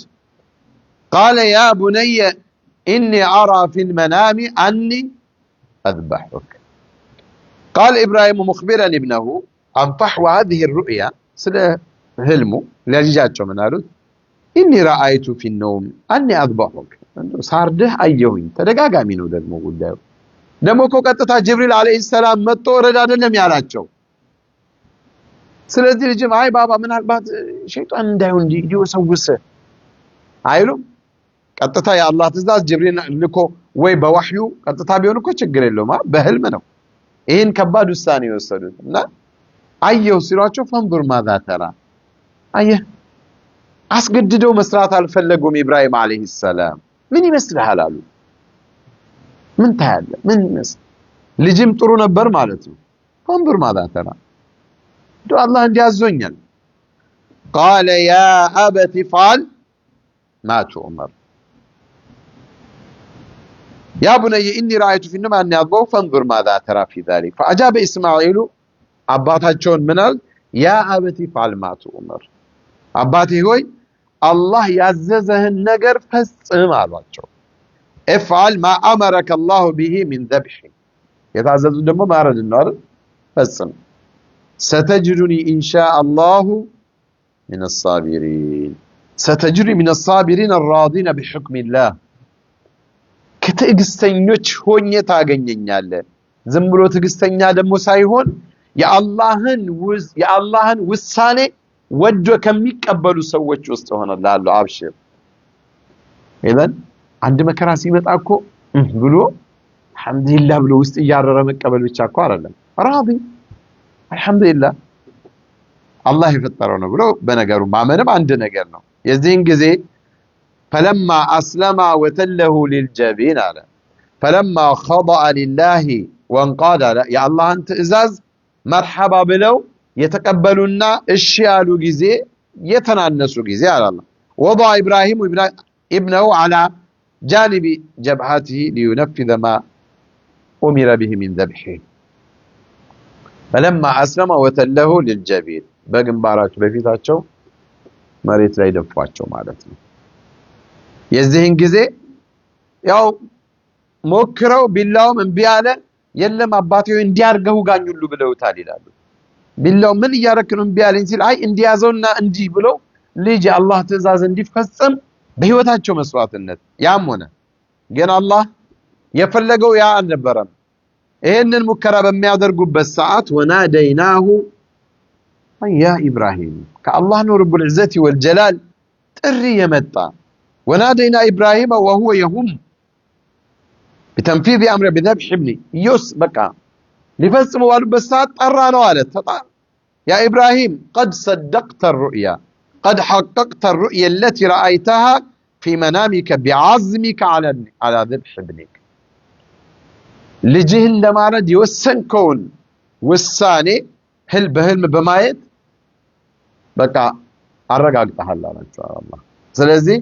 قال يا بني اني ارى في المنام اني اذبحك قال ابراهيم مخبرا ابنه عن فحوى هذه الرؤيا ስለ ህልሙ ለልጃቸው ምን አሉት اني رايت في النوم اني اذبحك ሳርድህ አየሁኝ ተደጋጋሚ ነው ደግሞ ጉዳዩ ደግሞ ቀጥታ ጅብሪል አለይሂ ሰላም መጥቶ ወረዳ አይደለም ያላቸው ስለዚህ ልጅም አይ ባባ ምን አልባት ሸይጣን እንዳይሆን እንዲወሰውስ አይሉም ቀጥታ የአላህ ትእዛዝ ጅብሪል ልኮ ወይ በወህዩ ቀጥታ ቢሆን እኮ ችግር የለውም በህልም ነው ይሄን ከባድ ውሳኔ ወሰዱት እና አየው ሲሏቸው ፈንዱር ማዛ ተራ አየህ አስገድደው መስራት አልፈለጉም ኢብራሂም አለይሂ ሰላም ምን ይመስልሃል አሉ ምን ታያለ ምን ይመስል ልጅም ጥሩ ነበር ማለት ነው ፈንዱር ማዛ ተራ ዶ አላህ እንዲያዞኛል قال يا ابت فعل ما تؤمر يا بني اني رايت في النوم اني اضبو فانظر ماذا ترى في ذلك فاجاب اسماعيل አባታቸውን ምናል ያ አበቲ فعل ما تؤمر አባቴ ሆይ አላህ ያዘዘህን ነገር ፈጽም አሏቸው افعل ما امرك الله به من ذبح የታዘዙ ደግሞ ማረድ ነው አይደል ፈጽም ستجدني ان شاء الله من الصابرين ستجري من الصابرين الراضين بحكم الله ከትዕግስተኞች ሆኜ ታገኘኛለህ ዝም ብሎ ትዕግስተኛ ደግሞ ሳይሆን የአላህን ውሳኔ ወዶ ከሚቀበሉ ሰዎች ውስጥ ሆነላሉ አብሽር ኢዘን አንድ መከራ ሲመጣ እኮ ብሎ አልহামዱሊላህ ብሎ ውስጥ ያረረ መቀበል ብቻ እኮ አይደለም ራዲ አልহামዱሊላህ አላህ የፈጠረው ነው ብሎ በነገሩ ማመንም አንድ ነገር ነው የዚህን ጊዜ فلما اسلم وتله للجبين على فلما خضع لله وانقاد يا الله انت ازاز مرحبا بلو يتقبلونا እሺ ያሉ ጊዜ የተናነሱ ጊዜ على الله وضع ابراهيم ابنه على جانب جبهته لينفذ ما امر به من ذبحه فلما اسلم وتله للجبين በግንባራቸው በፊታቸው መሬት ላይ ደፋቸው ማለት ነው የዚህን ጊዜ ያው ሞክረው ቢላውም እንቢ አለ የለም አባቴ እንዲያርገው ጋኙሉ ብለውታል ይላሉ ቢላው ምን እያረክ ነው እንቢ አለኝ ሲል አይ እንዲያዘውና እንጂ ብለው ልጅ አላህ ትእዛዝ እንዲፈጸም በህይወታቸው መስዋዕትነት ያም ሆነ ግን አላህ የፈለገው ያ አልነበረም ይሄንን ሙከራ በሚያደርጉበት ሰዓት ወናደይናሁ ያ ኢብራሂም ከአላህ ነው ረቡል ዒዘቲ ወልጀላል ጥሪ የመጣ ወናደይና ኢብራሂም وهو يهم بتنفيذ امر بذبح ابني يوس بقى لفصموا ባሉበት ሰዓት ጠራ ነው አለ يا ابراهيم قد صدقت الرؤيا قد حققت الرؤيا التي رايتها في منامك بعزمك على ذبح ابنك ልጅህን ለማረድ የወሰንከውን ውሳኔ በህልም በማየት በቃ አረጋግጠሃል አላቸው አላህ ስለዚህ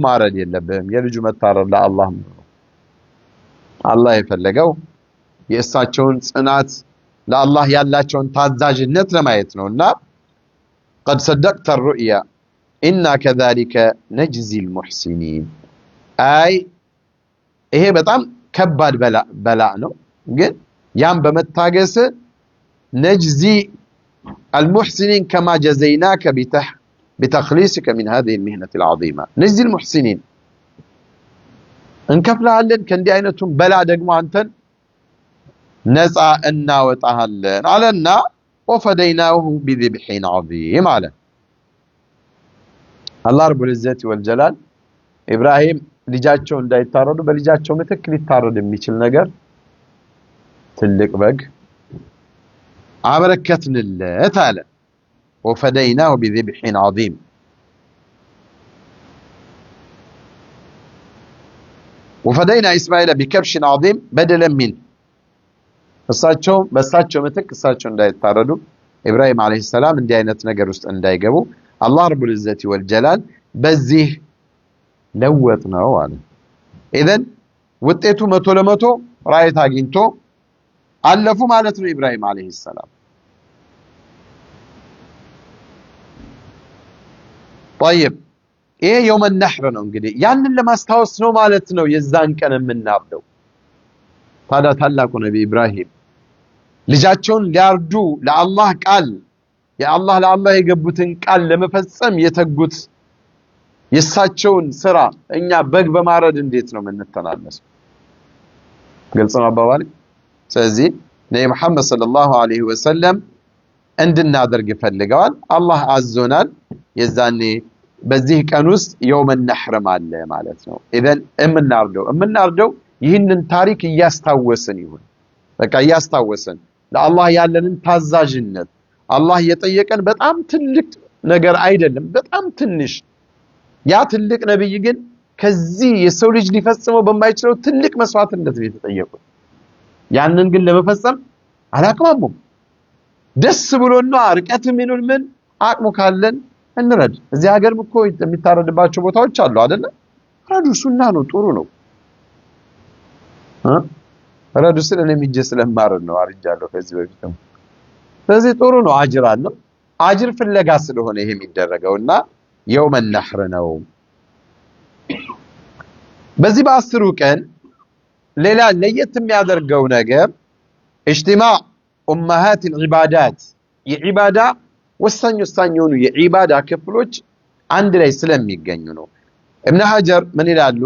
ማረድ የለብህም የልጁ መታረድ ለአላህ ነው አላህ የፈለገው የእሳቸውን ጽናት ለአላህ ያላቸውን ታዛዥነት ለማየት ነውና قد صدقت الرؤيا إنا كذلك نجزي المحسنين አይ ይሄ በጣም ከባድ በላእ ነው ግን ያን በመታገስ نجزي المحسنين كما جزيناك بتخليصك من هذه المهنة العظيمة نجزي المحسنين እንከፍልሃለን ከእንዲህ አይነቱም በላ ደግሞ አንተን ነፃ እናወጣሃለን አለና وفديناه بذبح عظيم አለ አላህ ረቡል ዒዘቲ ወልጀላል ኢብራሂም ልጃቸው እንዳይታረዱ በልጃቸው ምትክ ሊታረድ የሚችል ነገር ትልቅ በግ አበረከትንለት አለ وفديناه بذبح عظيم وفدينا إسماعيل بكبش عظيم بدلا منه በሳቸው ምትክ እሳቸው እንዳይታረዱ ኢብራሂም አለይሂ ሰላም እንዲህ አይነት ነገር ውስጥ እንዳይገቡ አላህ ረቡል ዒዘቲ ወልጀላል በዚህ ለወጥ ነው አለ ኢዘን ውጤቱ 100% ራይት አግኝቶ አለፉ ማለት ነው ኢብራሂም አለይሂ ሰላም طيب ይሄ يوم النحر ነው እንግዲህ ያንን ለማስታወስ ነው ማለት ነው የዛን ቀን የምናርደው ታዲያ ታላቁ ነብይ ኢብራሂም ልጃቸውን ሊያርዱ ለአላህ ቃል ለአላህ የገቡትን ቃል ለመፈጸም የተጉት የሳቸውን ስራ እኛ በግ በማረድ እንዴት ነው የምንተናነሰው ግልጽ ነው አባባል ስለዚህ ነብይ መሐመድ ሰለላሁ ዐለይሂ ወሰለም እንድናደርግ ይፈልጋል አላህ አዞናል የዛኔ በዚህ ቀን ውስጥ يوم النحر አለ ማለት ነው ኢዘን እምናርደው ይህንን ታሪክ እያስታወስን ይሁን በቃ እያስታወስን ለአላህ ያለንን ታዛዥነት አላህ የጠየቀን በጣም ትልቅ ነገር አይደለም በጣም ትንሽ ያ ትልቅ ነብይ ግን ከዚህ የሰው ልጅ ሊፈጽመው በማይችለው ትልቅ መስዋዕትነት ነው የተጠየቁት ያንን ግን ለመፈጸም አላቅማሙም ደስ ብሎና ርቀትም ይኑር ምን አቅሙ ካለን እንረድ እዚህ ሀገርም እኮ የሚታረድባቸው ቦታዎች አሉ አይደል ረዱ ሱና ነው ጥሩ ነው ረዱ ስለሚጀ ስለማረድ ነው አርጃለሁ ከዚህ በፊትም ስለዚህ ጥሩ ነው አጅር አለው አጅር ፍለጋ ስለሆነ ይሄ የሚደረገውና يوم النحر ነው በዚህ በአስሩ ቀን ሌላ ለየት የሚያደርገው ነገር اجتماع امهات العبادات የዒባዳ ወሳኝ የሆኑ የዒባዳ ክፍሎች አንድ ላይ ስለሚገኙ ነው ابن حجر من ይላሉ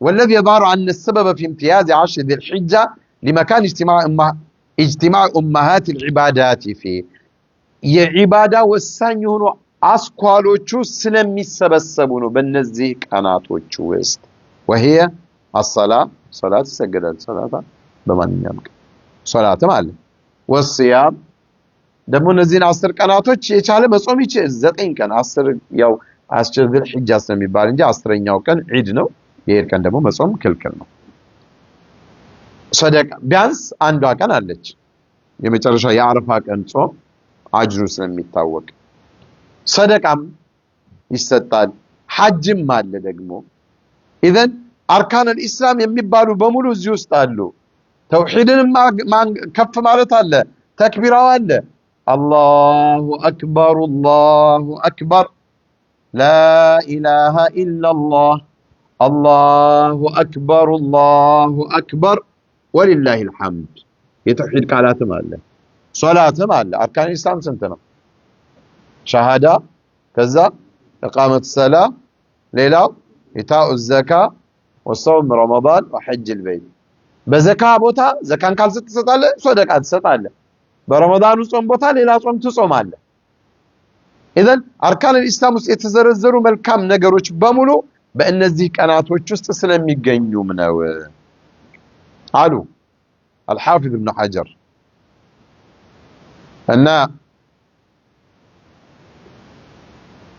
والذي يظهر أن السبب في امتياز 10 ذي الحجة لمكان اجتماع امهات العبادات فيه የዒባዳ ወሳኝ የሆኑ አስኳሎቹ ስለሚሰበሰቡ ነው በእነዚህ ቀናቶች ውስጥ وهي الصلاة صلاة ይሰገዳል صلاة በማንኛውም ቀን صلاة ማለት والصيام ደግሞ እነዚህን 10 ቀናቶች የቻለ መጾም ይችላል 9 ቀን 10 ያው 10 ذي الحجة ስለሚባል እንጂ 10ኛው ቀን ዒድ ነው የዒድ ቀን ደግሞ መጾም ክልክል ነው ሰደቃ ቢያንስ አንዷ ቀን አለች የመጨረሻ የአረፋ ቀን ጾም አጅሩ ስለሚታወቅ ሰደቃም ይሰጣል ሐጅም አለ ደግሞ ኢዘን አርካን الاسلام የሚባሉ በሙሉ እዚህ ውስጥ አሉ ተውሂድን ከፍ ማለት አለ ተክቢራው አለ አላሁ አክበር لا اله الا الله አላሁ አክበር ወሊላሂል ሐምድ የተውሂድ ቃላትም አለ ሶላትም አለ አርካን ኢስላም ስንት ነው ሸሃዳ ከዛ ኢቃመቱ ሰላ ሌላው ኢታኡ ዘካ ወሶም ረመዳን ወሐጅ البيت በዘካ ቦታ ዘካን ካልሰጥ ትሰጣለህ ሶደቃ ትሰጣለህ በረመዳኑ ጾም ቦታ ሌላ ጾም ትጾማለህ ኢዘን አርካን الاسلام ውስጥ የተዘረዘሩ መልካም ነገሮች በሙሉ በእነዚህ ቀናቶች ውስጥ ስለሚገኙም ነው አሉ الحافظ ابن حجر እና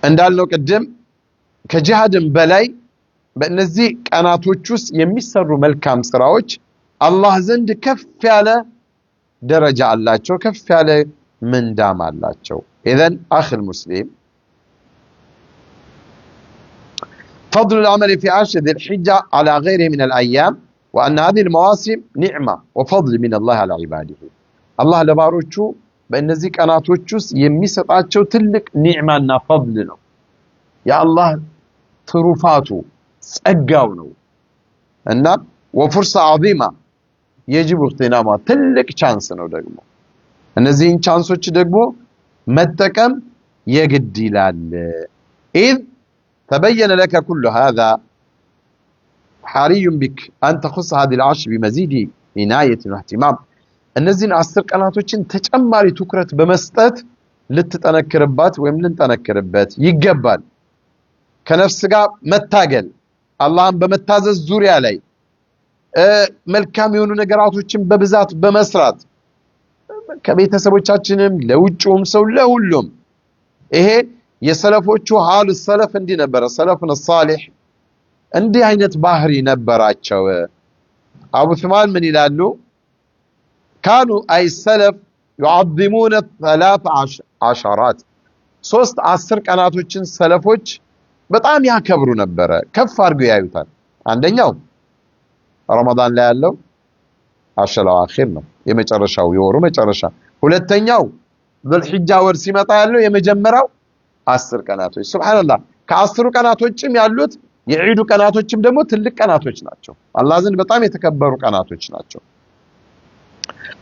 እንዳልነው ቅድም ከጂሃድም በላይ በእነዚህ ቀናቶች ውስጥ የሚሰሩ መልካም ስራዎች አላህ ዘንድ ከፍ ያለ ደረጃ አላቸው ከፍ ያለ ምንዳም አላቸው ኢዘን አኺ ሙስሊም فضل العمل في عشر ذي الحجة على غيره من الأيام وأن هذه المواسم نعمة وفضل من الله على عباده الله ለባሮቹ በእነዚህ ቀናቶች ውስጥ የሚሰጣቸው ትልቅ ኒዕማና ፈضል ነው የአላህ ትሩፋቱ ጸጋው ነው እና ወፍርሳ عظيمة يجب اغتنامها ትልቅ ቻንስ ነው ደግሞ እነዚህን ቻንሶች ደግሞ መጠቀም የግድ ይላል إذ تبين لك كل هذا حري بك أن تخص هذه العشر بمزيد عناية واهتمام እነዚህን 10 ቀናቶችን ተጨማሪ ትኩረት በመስጠት ልትጠነክርባት ወይም ልንጠነክርበት ይገባል ከነፍስ ጋር መታገል አላህን በመታዘዝ ዙሪያ ላይ መልካም የሆኑ ነገራቶችን በብዛት በመስራት ከቤተሰቦቻችንም ለውጭውም ሰው ለሁሉም ይሄ የሰለፎቹ ሐል ሰለፍ እንዲህ ነበር ሰለፉን ሷሊህ እንዲህ አይነት ባህሪ ነበራቸው አቡ ዑስማን ምን ይላሉ كانوا أي السلف يعظمون 13 ሶስት 10 ቀናቶችን ሰለፎች በጣም ያከብሩ ነበር ከፍ አድርገው ያዩታል አንደኛው ረመዳን ላይ ያለው አሸላው አኺር ነው የመጨረሻው የወሩ መጨረሻ ሁለተኛው ዙልሂጃ ወር ሲመጣ ያለው የመጀመሪያው 10 ቀናቶች ሱብሃንአላህ ከ10 ቀናቶችም ያሉት የዒዱ ቀናቶችም ደግሞ ትልቅ ቀናቶች ናቸው አላህ ዘንድ በጣም የተከበሩ ቀናቶች ናቸው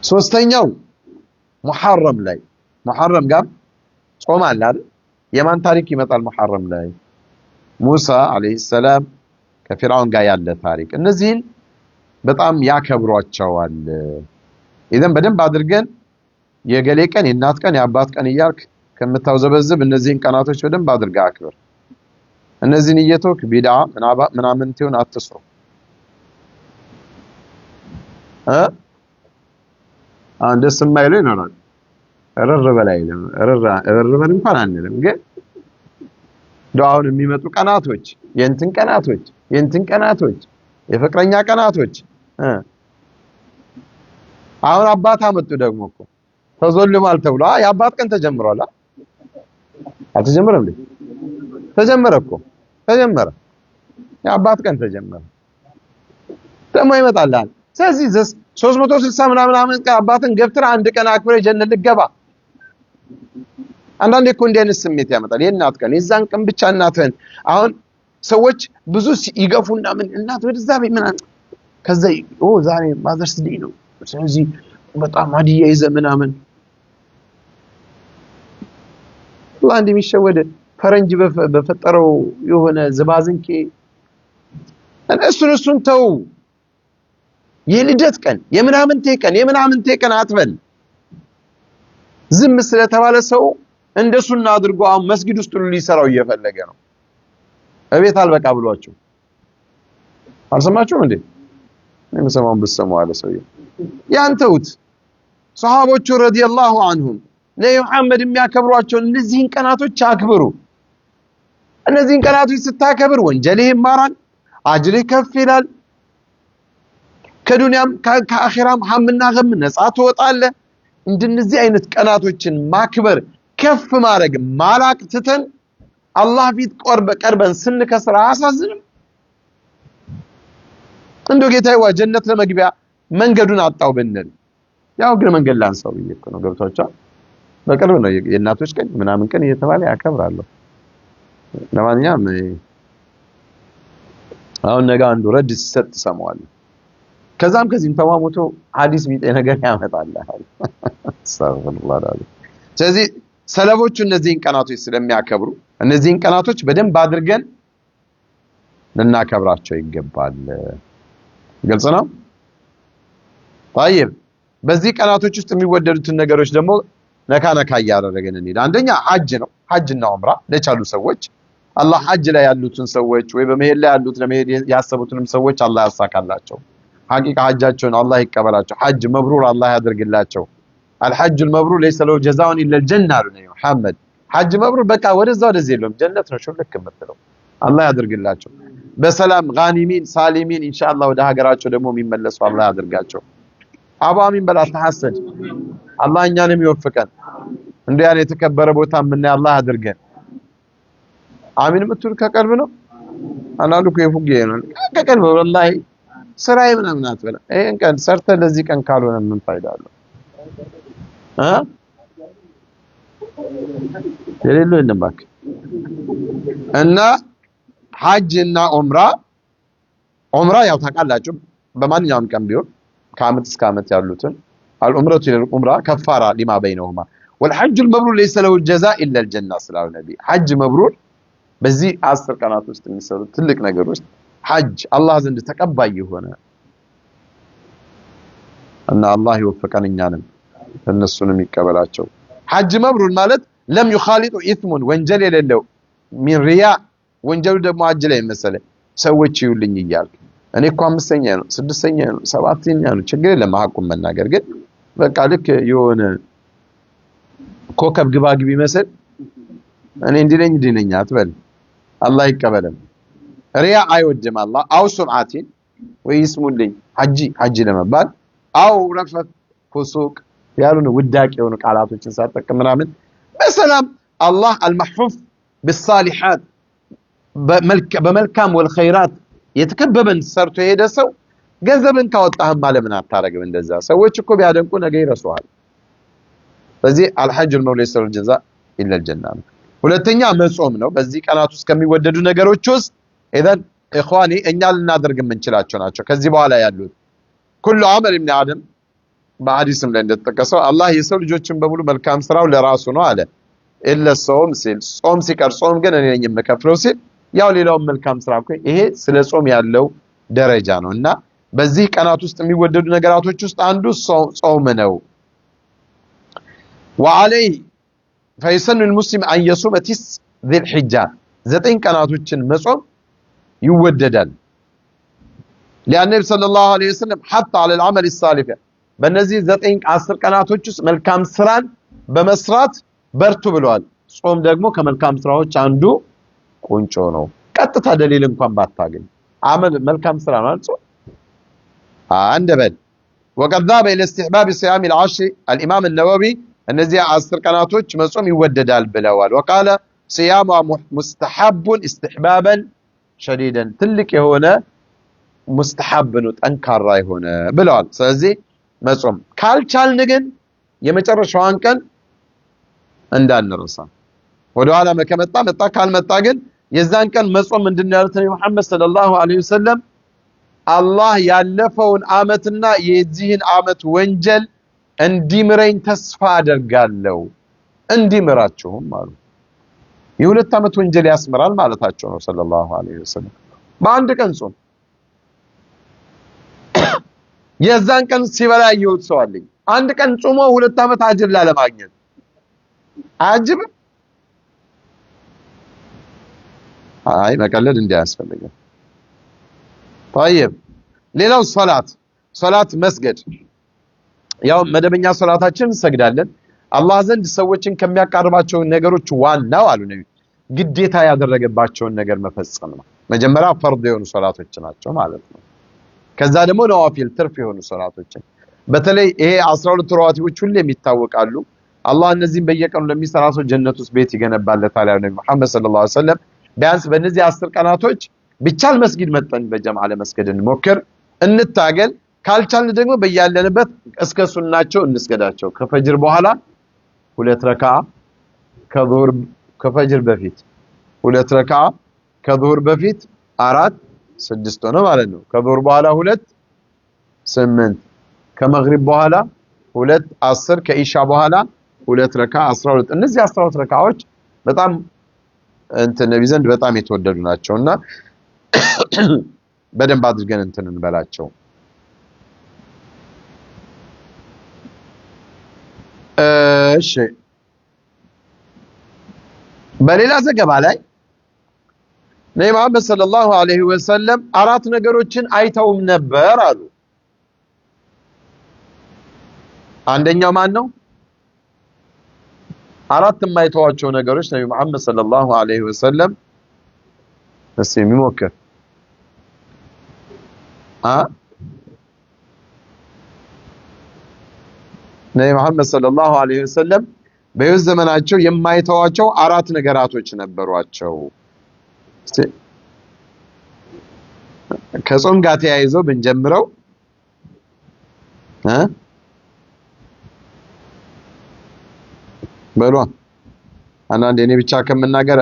ሶስተኛው ሙሐረም ላይ ሙሐረም ጋር ጾም አለ አይደል የማን ታሪክ ይመጣል ሙሐረም ላይ ሙሳ አለይሂ ሰላም ከፊርዓውን ጋር ያለ ታሪክ እነዚህን በጣም ያከብሯቸዋል ኢዘን በደንብ አድርገን የገሌ ቀን የእናት ቀን የአባት ቀን እያልክ ከምታውዘበዝብ እነዚህን ቀናቶች በደንብ አድርጋ አክብር እነዚህን እየተውክ ቢድዓ ምናምን ትሆን አትስሩ አንድ ስማይሉ ይኖራል ረረ በላይ ረረ እንኳን አንልም ግን ዱዓውን የሚመጡ ቀናቶች የእንትን ቀናቶች የፍቅረኛ ቀናቶች አሁን አባት አመጡ ደግሞ እኮ ተዘልማል ተብሎ የአባት ቀን ተጀምሯል አልተጀመረም እንዴ ተጀመረ እኮ ተጀመረ የአባት ቀን ተጀመረ ደግሞ ይመጣል ስለዚህ 360 ምናምን አባትን ገብትራ አንድ ቀን አክብረ ጀነት ልገባ አንዳንዴ እኮ እንዲህ አይነት ስሜት ያመጣል የእናት ቀን የዛን ቀን ብቻ እናትን አሁን ሰዎች ብዙ ይገፉና ምን እናት ወደዛ ምን ከዛ ዛሬ ማዘርስ ዴይ ነው ስለዚህ በጣም አዲያ ይዘምናምን አላህ እንደሚሸወደ ፈረንጅ በፈጠረው የሆነ ዝባዝንኬ እሱን ተው የልደት ቀን የምናምንቴ ቀን አትበል ዝም ስለተባለ ሰው እንደሱና አድርጎ አሁን መስጊድ ውስጥ ሁሉ ሊሰራው እየፈለገ ነው እቤት አልበቃ ብሏቸው አልሰማችሁም እንዴ የምሰማውን ብትሰሙ አለ ሰውዬው ያንተውት ሰሃቦቹ ረዲየላሁ ዐንሁም ለሙሐመድ የሚያከብሯቸው እነዚህን ቀናቶች አክብሩ እነዚህን ቀናቶች ስታከብር ወንጀልህ ይማራል አጅርህ ከፍ ይላል ከዱንያም ከአኺራም ሐምና ገም ነፃ ትወጣለህ እንደነዚህ አይነት ቀናቶችን ማክበር ከፍ ማድረግ ማላቅ ትተን አላህ ፊት ቀርበን ስንከስራ አሳዝንም እንዶ ጌታዬ ጀነት ለመግቢያ መንገዱን አጣው ብንል ያው ግን መንገድ ላንሳው ብዬ ነው ገብቷቸዋል በቅርብ ነው የእናቶች ቀን ምናምን ቀን እየተባለ ያከብራለሁ ለማንኛውም አሁን ነገ አንዱ ረድ ሲሰጥ ትሰማዋለህ። ከዛም ከዚህም ተማሞቶ ሐዲስ ቢጤ ነገር ያመጣልሃል። ሰለላሁ ስለዚህ ሰለፎቹ እነዚህን ቀናቶች ስለሚያከብሩ እነዚህን ቀናቶች በደንብ አድርገን ልናከብራቸው ይገባል። ግልጽ ነው። طيب በዚህ ቀናቶች ውስጥ የሚወደዱትን ነገሮች ደግሞ ነካ ነካ እያደረገን እንሂድ። አንደኛ ሐጅ ነው። ሐጅና ዑምራ ለቻሉ ሰዎች አላህ ሐጅ ላይ ያሉትን ሰዎች ወይ በመሄድ ላይ ያሉት ለመሄድ ያሰቡትንም ሰዎች አላህ ያሳካላቸው። ሐቂቃ ሐጃቸውን አላህ ይቀበላቸው። ሐጅ መብሩር አላህ ያድርግላቸው። الحج المبرور ليس له جزاء الا الجنه አሉ ነብዩ መሐመድ። ሐጅ መብሩር በቃ ወደዛ ወደዚህ የለውም ጀነት ነው ሹልክ የምትለው። አላህ ያድርግላቸው። በሰላም ጋኒሚን ሳሊሚን ኢንሻአላህ ወደ ሀገራቸው ደግሞ የሚመለሱ አላህ ያድርጋቸው። አባሚን በላ ተሐሰድ አላህ እኛንም ይወፍቀን። እንዲህ ያለ የተከበረ ቦታ ምን አላህ ያድርገን። አሚን የምትሉ ከቀልብ ነው። አናልኩ የፉጌ ነው ከቀልብ ወላሂ ስራዬ ምናምን አትበላ። ይሄን ቀን ሰርተ ለዚህ ቀን ካልሆነ ምን ፋይዳ አለው? የሌለው የለም እባክህ። እና ሐጅና ዑምራ ያው ታውቃላችሁ በማንኛውም ቀን ቢሆን ከዓመት እስከ ዓመት ያሉትን አልዑምረቱ ለልዑምራ ከፋራ ሊማ በይነሁማ والحج المبرور ليس له الجزاء الا الجنه ስላሉ ነብይ። ሐጅ መብሩር በዚህ 10 ቀናት ውስጥ የሚሰሩ ትልቅ ነገር ውስጥ ሐጅ አላህ ዘንድ ተቀባይ የሆነ እና አላህ ይወፍቀን እኛንም እነሱንም ይቀበላቸው። ሐጅ መብሩር ማለት ለም يخالط اثم ወንጀል የሌለው من رياء ወንጀሉ ደግሞ ሐጅ ላይ መሰለ ሰዎች ይውልኝ እያልክ እኔ እኮ 5ኛ ነው 6ኛ ነው 7ኛ ነው ችግር የለም ሐቁን መናገር ግን በቃ ልክ የሆነ ኮከብ ግባግቢ መስል እኔ እንዲነኝ አትበል። አላህ ይቀበለን። ሪያ አይወድም አላህ አው ሱምዓቲን ወይ ይስሙልኝ ሐጂ ለመባል አው ረፈት ፉሱቅ ያሉን ውዳቂ የሆኑ ቃላቶችን ሳጠቅም ምናምን በሰላም አላህ አልመህፉፍ بالصالحات በመልካም والخيرات የተከበበን ሰርቶ የሄደ ሰው ገንዘብን ካወጣህ ማለምን አታረግም። እንደዛ ሰዎች እኮ ቢያደንቁ ነገ ይረሱሃል። በዚህ الحج المولى ليس له الجزاء الا الجنه። ሁለተኛ መጾም ነው። በዚህ ቀናት ውስጥ ከሚወደዱ ነገሮች ውስጥ اذا اخواني እኛ ልናደርግ የምንችላቸው ናቸው። ከዚህ በኋላ ያሉት كل عمل ابن ادم በሐዲስም ላይ እንደተጠቀሰው አላህ የሰው ልጆችን በሙሉ መልካም ስራው ለራሱ ነው አለ። الا الصوم ሲል ጾም ሲቀር ጾም ግን እኔ ነኝ የምከፍለው ሲል ያው ሌላው መልካም ስራ እኮ ይሄ ስለ ጾም ያለው ደረጃ ነው። እና በዚህ ቀናት ውስጥ የሚወደዱ ነገራቶች ውስጥ አንዱ ጾም ነው። وعليه فيسن المسلم ان يصوم ذي الحجه 9 ቀናቶችን መጾም ይወደዳል። لأن النبي صلى الله عليه وسلم حتى على العمل الصالح በእነዚህ 10 ቀናቶች ውስጥ መልካም ስራን በመስራት በርቱ ብለዋል። ጾም ደግሞ ከመልካም ስራዎች አንዱ ቁንጮ ነው። ቀጥታ ደሊል እንኳን ባታገኝ አመል መልካም ስራ ማለት ጾም አንደበል وقد ذهب الى استحباب صيام العشر الامام النووي እነዚህ 10 ቀናቶች መጾም ይወደዳል ብለዋል። وقال صيام مستحب استحبابا شديدا ትልቅ የሆነ ሙስተሐብ ነው ጠንካራ የሆነ ብለዋል። ስለዚህ መጾም ካልቻልን ግን የመጨረሻዋን ቀን እንዳንረሳ ወደኋላ ከመጣ ካልመጣ ግን የዛን ቀን መጾም ምንድነው ያሉት ነብዩ መሐመድ ሰለላሁ ዐለይሂ ወሰለም አላህ ያለፈውን አመትና የዚህን አመት ወንጀል እንዲምረኝ ተስፋ አደርጋለሁ እንዲምራችሁም አሉ። የሁለት አመት ወንጀል ያስምራል ማለታቸው ነው ሰለላሁ ዐለይሂ ወሰለም። በአንድ ቀን ጾም የዛን ቀን ሲበላ ያየሁት ሰው አለኝ። አንድ ቀን ጾሞ 2 አመት አጅር ላለማግኘት አጅብ አይ መቀለድ እንዲያስፈልጋል። طيب ሌላው ሶላት መስገድ ያው መደበኛ ሶላታችን እንሰግዳለን። አላህ ዘንድ ሰዎችን ከሚያቀርባቸው ነገሮች ዋናው አሉ ነብዩ ግዴታ ያደረገባቸውን ነገር መፈጸም ነው። መጀመሪያ ፈርድ የሆኑ ሶላቶች ናቸው ማለት ነው። ከዛ ደግሞ ነዋፊል ትርፍ የሆኑ ሶላቶችን በተለይ ይሄ 12 ረዋቲቦች ሁሌም ይታወቃሉ። አላህ እነዚህን በየቀኑ ለሚሰራ ሰው ጀነት ውስጥ ቤት ይገነባለታል ያለው ነብዩ መሐመድ ሰለላሁ ዐለይሂ ወሰለም። ቢያንስ በእነዚህ 10 ቀናቶች ቢቻል መስጊድ መጥተን በጀማዓ ለመስገድ እንሞክር እንታገል። ካልቻልን ደግሞ በያለንበት እስከ ሱናቸው እንስገዳቸው። ከፈጅር በኋላ 2 ረካዓ ከዙህር ከፈጅር በፊት 2 ረካዓ ከዙህር በፊት 4 6 ሆነ ማለት ነው። ከዙህር በኋላ 2 8 ከመግሪብ በኋላ 2 10 ከኢሻ በኋላ 2 ረካ 12 እነዚህ 12 ረካዎች በጣም ነቢ ዘንድ በጣም የተወደዱ ናቸውና በደንብ አድርገን እንበላቸው። እሺ በሌላ ዘገባ ላይ ነብዩ መሐመድ ሰለላሁ ዐለይሂ ወሰለም 4 ነገሮችን አይተውም ነበር አሉ። አንደኛው ማን ነው? 4 የማይተዋቸው ነገሮች ነብዩ መሐመድ ሰለላሁ ዐለይሂ ወሰለም እስቲ የሚሞክር ነብዩ መሐመድ ሰለላሁ ዐለይሂ ወሰለም በሕይወት ዘመናቸው የማይተዋቸው 4 ነገራቶች ነበሯቸው። ከጾም ጋር ተያይዘው ብንጀምረው በሏ አንዳንዴ እኔ ብቻ ከምናገር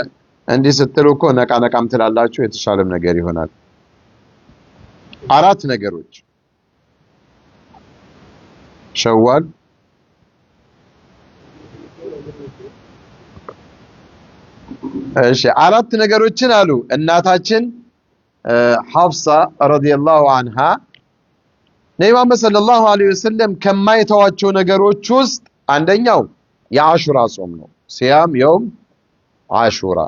እንዲህ ስትሉ እኮ ነቃ ነቃም ትላላችሁ፣ የተሻለም ነገር ይሆናል። 4 ነገሮች ሸዋል፣ እሺ 4 ነገሮችን አሉ እናታችን ሐፍሳ ረዲየላሁ ዐንሃ ነብዩ መሐመድ ሰለላሁ ዐለይሂ ወሰለም ከማይተዋቸው ነገሮች ውስጥ አንደኛው የአሹራ ጾም ነው። ሲያም የውም አሹራ።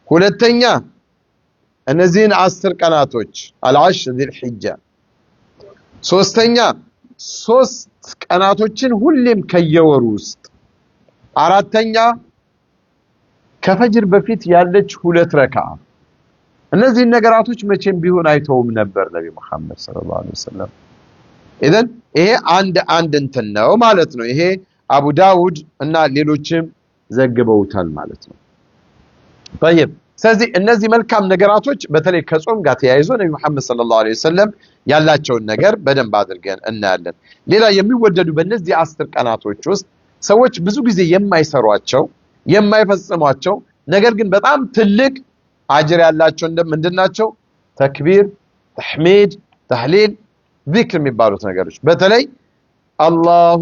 ሁለተኛ እነዚህን 10 ቀናቶች አልዓሽር ዚልሒጃ። ሶስተኛ 3 ቀናቶችን ሁሌም ከየወሩ ውስጥ። አራተኛ ከፈጅር በፊት ያለች 2 ረካ። እነዚህን ነገራቶች መቼም ቢሆን አይተውም ነበር ነብዩ መሐመድ ሰለላሁ ዐለይሂ ወሰለም። ኢዘን ይሄ አንድ እንትን ነው ማለት ነው። ይሄ አቡ ዳውድ እና ሌሎችም ዘግበውታል ማለት ነው። طيب ስለዚህ እነዚህ መልካም ነገራቶች በተለይ ከጾም ጋር ተያይዞ ነብዩ መሐመድ ሰለላሁ ዐለይሂ ወሰለም ያላቸውን ነገር በደንብ አድርገን እናያለን። ሌላ የሚወደዱ በእነዚህ 10 ቀናቶች ውስጥ ሰዎች ብዙ ጊዜ የማይሰሯቸው የማይፈጽሟቸው ነገር ግን በጣም ትልቅ አጅር ያላቸው ምንድናቸው? ተክቢር፣ ተህሚድ፣ ተህሊል፣ ዚክር የሚባሉት ነገሮች በተለይ አላሁ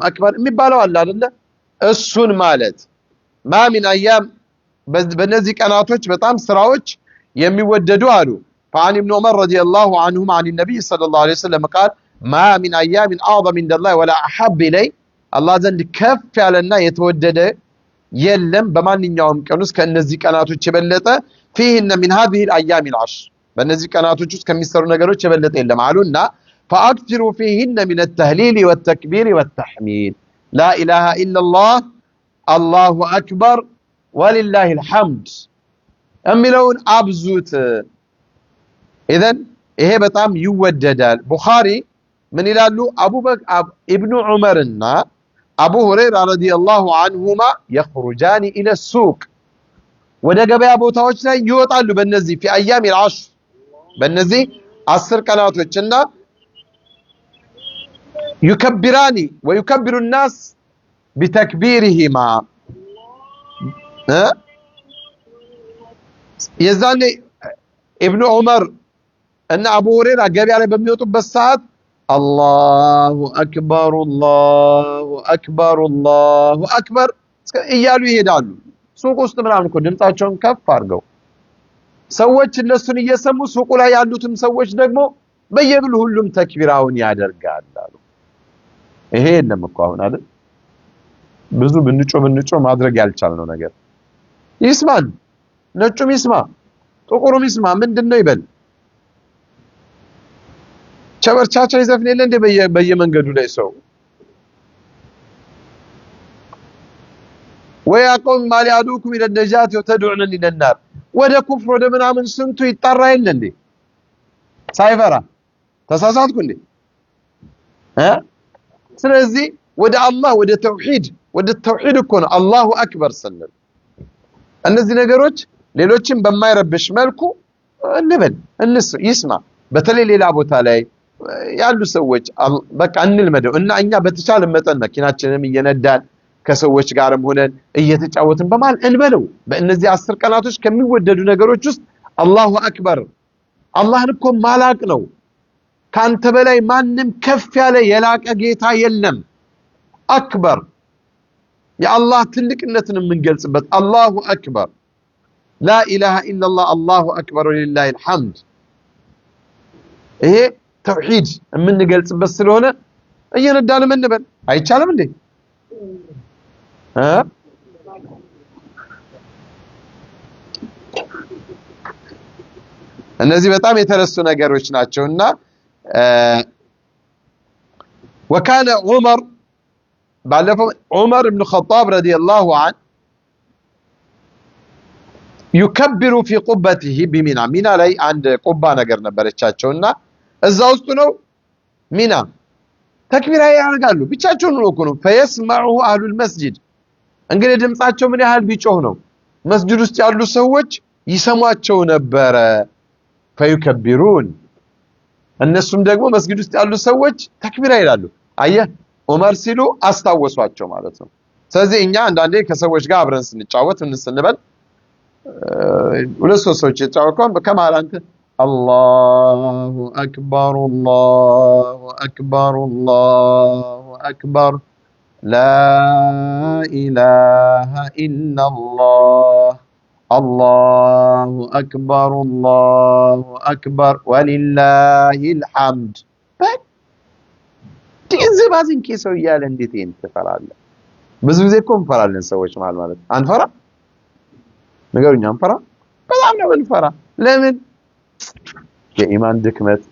አክበር የሚባለው አለ አይደለ? እሱን ማለት ማሚን አያም በእነዚህ ቀናቶች በጣም ስራዎች የሚወደዱ አሉ። فعن ابن عمر رضي الله عنهما عن النبي صلى الله عليه وسلم قال ما من أيام أعظم عند الله ولا أحب إليه الله ዘንድ ከፍ ያለና የተወደደ የለም በማንኛውም ቀን ውስጥ ከነዚህ ቀናቶች የበለጠ فيهن من هذه الأيام العشر በእነዚህ ቀናቶች ውስጥ ከሚሰሩ ነገሮች የበለጠ የለም አሉና فأكثروا فيهن من التهليل والتكبير والتحميد لا إله إلا الله الله أكبر ولله الحمد የሚለውን አብዙት። إذن ይሄ በጣም ይወደዳል። ቡኻሪ ምን ይላሉ? ኢብኑ ዑመርና አቡ ሁረይራ ረዲየላሁ ዐንሁማ يخرجان إلى السوق ወደ ገበያ ቦታዎች ላይ ይወጣሉ በእነዚህ في أيام العشر በእነዚህ 10 ቀናቶችና يكبران ويكبر الناس بتكبيرهما የዛኔ ኢብኑ ዑመር እና አቡ ሁረይራ ገበያ ላይ በሚወጡበት ሰዓት አላሁ አክበር አላሁ አክበር አላሁ አክበር እያሉ ይሄዳሉ። ሱቅ ውስጥ ምናምን እኮ ድምጻቸውን ከፍ አድርገው ሰዎች እነሱን እየሰሙ ሱቁ ላይ ያሉትም ሰዎች ደግሞ በየብሉ ሁሉም ተክቢራውን ያደርጋሉ። ይሄ የለም እኮ አሁን አይደል? ብዙ ብንጮ ማድረግ ያልቻልነው ነገር ይስማን፣ ነጩም ይስማ፣ ጥቁሩም ይስማ፣ ምንድነው ይበል። ቸበርቻቻ ይዘፍን የለ እንደ በየመንገዱ ላይ ሰው ወያቆም ማሊያዱኩም ኢለ ነጃት ወተድዑን ኢለ النار ወደ ኩፍር ወደ ምናምን ስንቱ ይጣራ የለ እንዴ ሳይፈራ ተሳሳትኩ እንዴ? ስለዚህ ወደ አላህ ወደ ተውሂድ እኮ ነው አላሁ አክበር ስንል እነዚህ ነገሮች ሌሎችን በማይረብሽ መልኩ እንበል ይስማ። በተለይ ሌላ ቦታ ላይ ያሉ ሰዎች በቃ እንልመደው እና እኛ በተቻለ መጠን መኪናችንም እየነዳን ከሰዎች ጋርም ሆነን እየተጫወትን በማል እንበለው። በእነዚህ 10 ቀናቶች ከሚወደዱ ነገሮች ውስጥ አላሁ አክበር አላህን እኮ ማላቅ ነው ካንተ በላይ ማንም ከፍ ያለ የላቀ ጌታ የለም አክበር የአላህ ትልቅነትን የምንገልጽበት አላሁ አክበር لا إله إلا الله الله أكبر ولله الحمد إيه توحيد من نقلت بس لهنا أي ندان من نبل هاي تشاله من دي ها እነዚህ በጣም የተረሱ ነገሮች ናቸውና وكان عمر ባለፈው عمر بن الخطاب رضي الله عنه يكبر في قبته بمنى منى ላይ አንድ ቁባ ነገር ነበረቻቸውና እዛ ውስጥ ነው ሚና ተክቢራ ያደርጋሉ ብቻቸውን ነው እኮ ነው فيسمعه اهل المسجد እንግዲህ ድምጻቸው ምን ያህል ቢጮህ ነው መስጂድ ውስጥ ያሉ ሰዎች ይሰሟቸው ነበር فيكبرون እነሱም ደግሞ መስጊድ ውስጥ ያሉ ሰዎች ተክቢራ ይላሉ አየህ ዑመር ሲሉ አስታወሷቸው ማለት ነው ስለዚህ እኛ አንዳንዴ ከሰዎች ጋር አብረን ስንጫወት እንስንበል ሁለት ሰዎች ይጫወቷል ከመሃል አንተ አላሁ አክበር አላሁ አክበር አላሁ አክበር لا إله إلا الله الله أكبر ولله الحمد تنزل بازين كيسو يالا انديتين تفرالله ብዙ ጊዜ እኮ እንፈራለን ሰዎች ማለት አንፈራ ነገርኛ አንፈራ በጣም ነው እንፈራ ለምን የኢማን ድክመት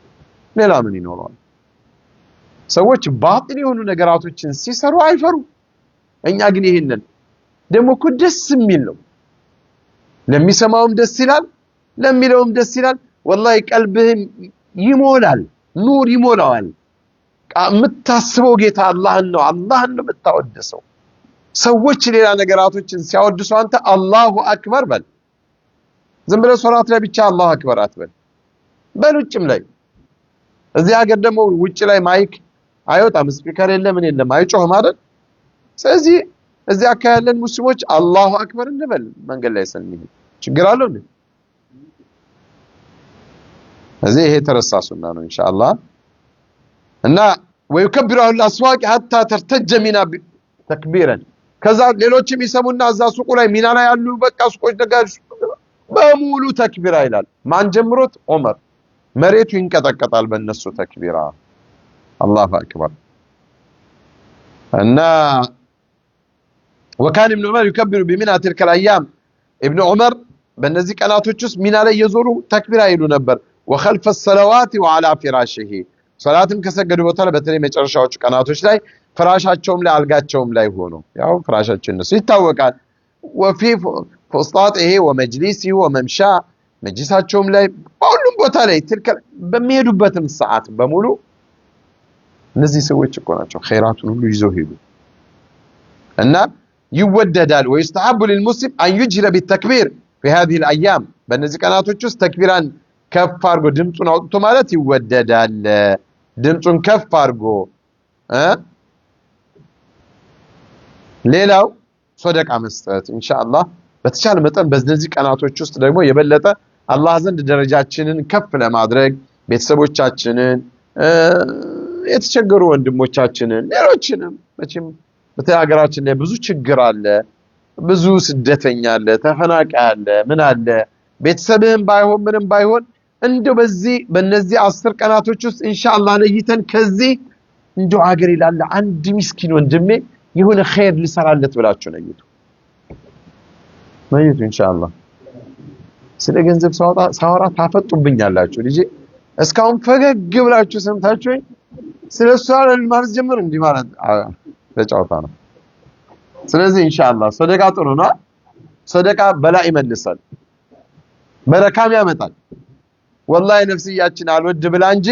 ሌላ ምን ይኖራል ሰዎች ባጢል የሆኑ ነገራቶችን ሲሰሩ አይፈሩ እኛ ግን ይሄንን ደሞ እኮ ደስ የሚል ነው ለሚሰማውም ደስ ይላል ለሚለውም ደስ ይላል والله ቀልብህም ይሞላል ኑር ይሞላዋል የምታስበው ጌታ አላህን ነው የምታወድሰው ሰዎች ሌላ ነገራቶችን ሲያወድሱ አንተ አላሁ አክበር በል ዝም ብለህ ሶላት ላይ ብቻ አላሁ አክበር አትበል በሉጭም ላይ እዚህ ሀገር ደግሞ ውጭ ላይ ማይክ አይወጣም ስፒከር የለም ምን የለም አይጮህም አይደል ስለዚህ እዚህ አካባቢለን ሙስሊሞች አላሁ አክበር እንበል መንገድ ላይ ሰንኝ ችግር አለው እንዴ እዚህ ይሄ ተረሳሱና ነው ኢንሻአላህ እና ويكبر الاسواق حتى ترتج منا تكبيرا ከዛ ሌሎችም ይሰሙና እዛ ሱቁ ላይ ሚና ላይ ያሉ በቃ ሱቆች ነጋዴ በሙሉ ተክቢራ ይላል ማን ጀምሮት ዑመር መሬቱ ይንቀጠቀጣል በእነሱ ተክቢራ አላሁ አክበር እና وكان ابن عمر يكبر بمنى تلك الايام ابن عمر በእነዚህ ቀናቶች ውስጥ ሚና ላይ የዞሩ ተክቢራ ይሉ ነበር وخلف الصلوات وعلى فراشه ሶላትም ከሰገዱ በኋላ በተለይ መጨረሻዎቹ ቀናቶች ላይ ፍራሻቸውም ላይ አልጋቸውም ላይ ሆኖ ያው ፍራሻቸው እነሱ ይታወቃል وفي فسطاطه ومجلسه وممشى መጅሊሳቸውም ላይ ሁሉም ቦታ ላይ ትልከ በሚሄዱበትም ሰዓት በሙሉ እነዚህ ሰዎች እኮ ናቸው ኸይራቱን ሁሉ ይዘው ሄዱ እና ይወደዳል ويستحب للمسلم ان يجهر بالتكبير في هذه الايام በእነዚህ ቀናቶች ውስጥ ተክቢራን ከፍ አርጎ ድምጹን አውጥቶ ማለት ይወደዳል ድምጹን ከፍ አርጎ ሌላው ሶደቃ መስጠት ኢንሻአላህ በተቻለ መጠን በእነዚህ ቀናቶች ውስጥ ደግሞ የበለጠ አላህ ዘንድ ደረጃችንን ከፍ ለማድረግ ቤተሰቦቻችንን የተቸገሩ ወንድሞቻችንን ሌሎችንም መቼም በተያገራችን ላይ ብዙ ችግር አለ ብዙ ስደተኛ አለ ተፈናቃይ አለ ምን አለ ቤተሰብህም ባይሆን ምንም ባይሆን እንደው በእነዚህ 10 ቀናቶች ውስጥ ኢንሻአላህ ለይተን ከዚህ እንደው አገር ይላል አንድ ምስኪን ወንድሜ የሆነ ኸይር ሊሰራለት ብላችሁ ነይቱ ኢንሻአላህ ስለ ገንዘብ ሳወራ ታፈጡብኛላችሁ ልጅ እስካሁን ፈገግ ብላችሁ ሰምታችሁ ስለሱ ማለት ጀምር እንዲህ ማለት ተጫውታ ነው ስለዚህ ኢንሻአላህ ሰደቃ ጥሩ ነው ሰደቃ በላ ይመልሳል በረካም ያመጣል والله ነፍስያችን አልወድ ብላ እንጂ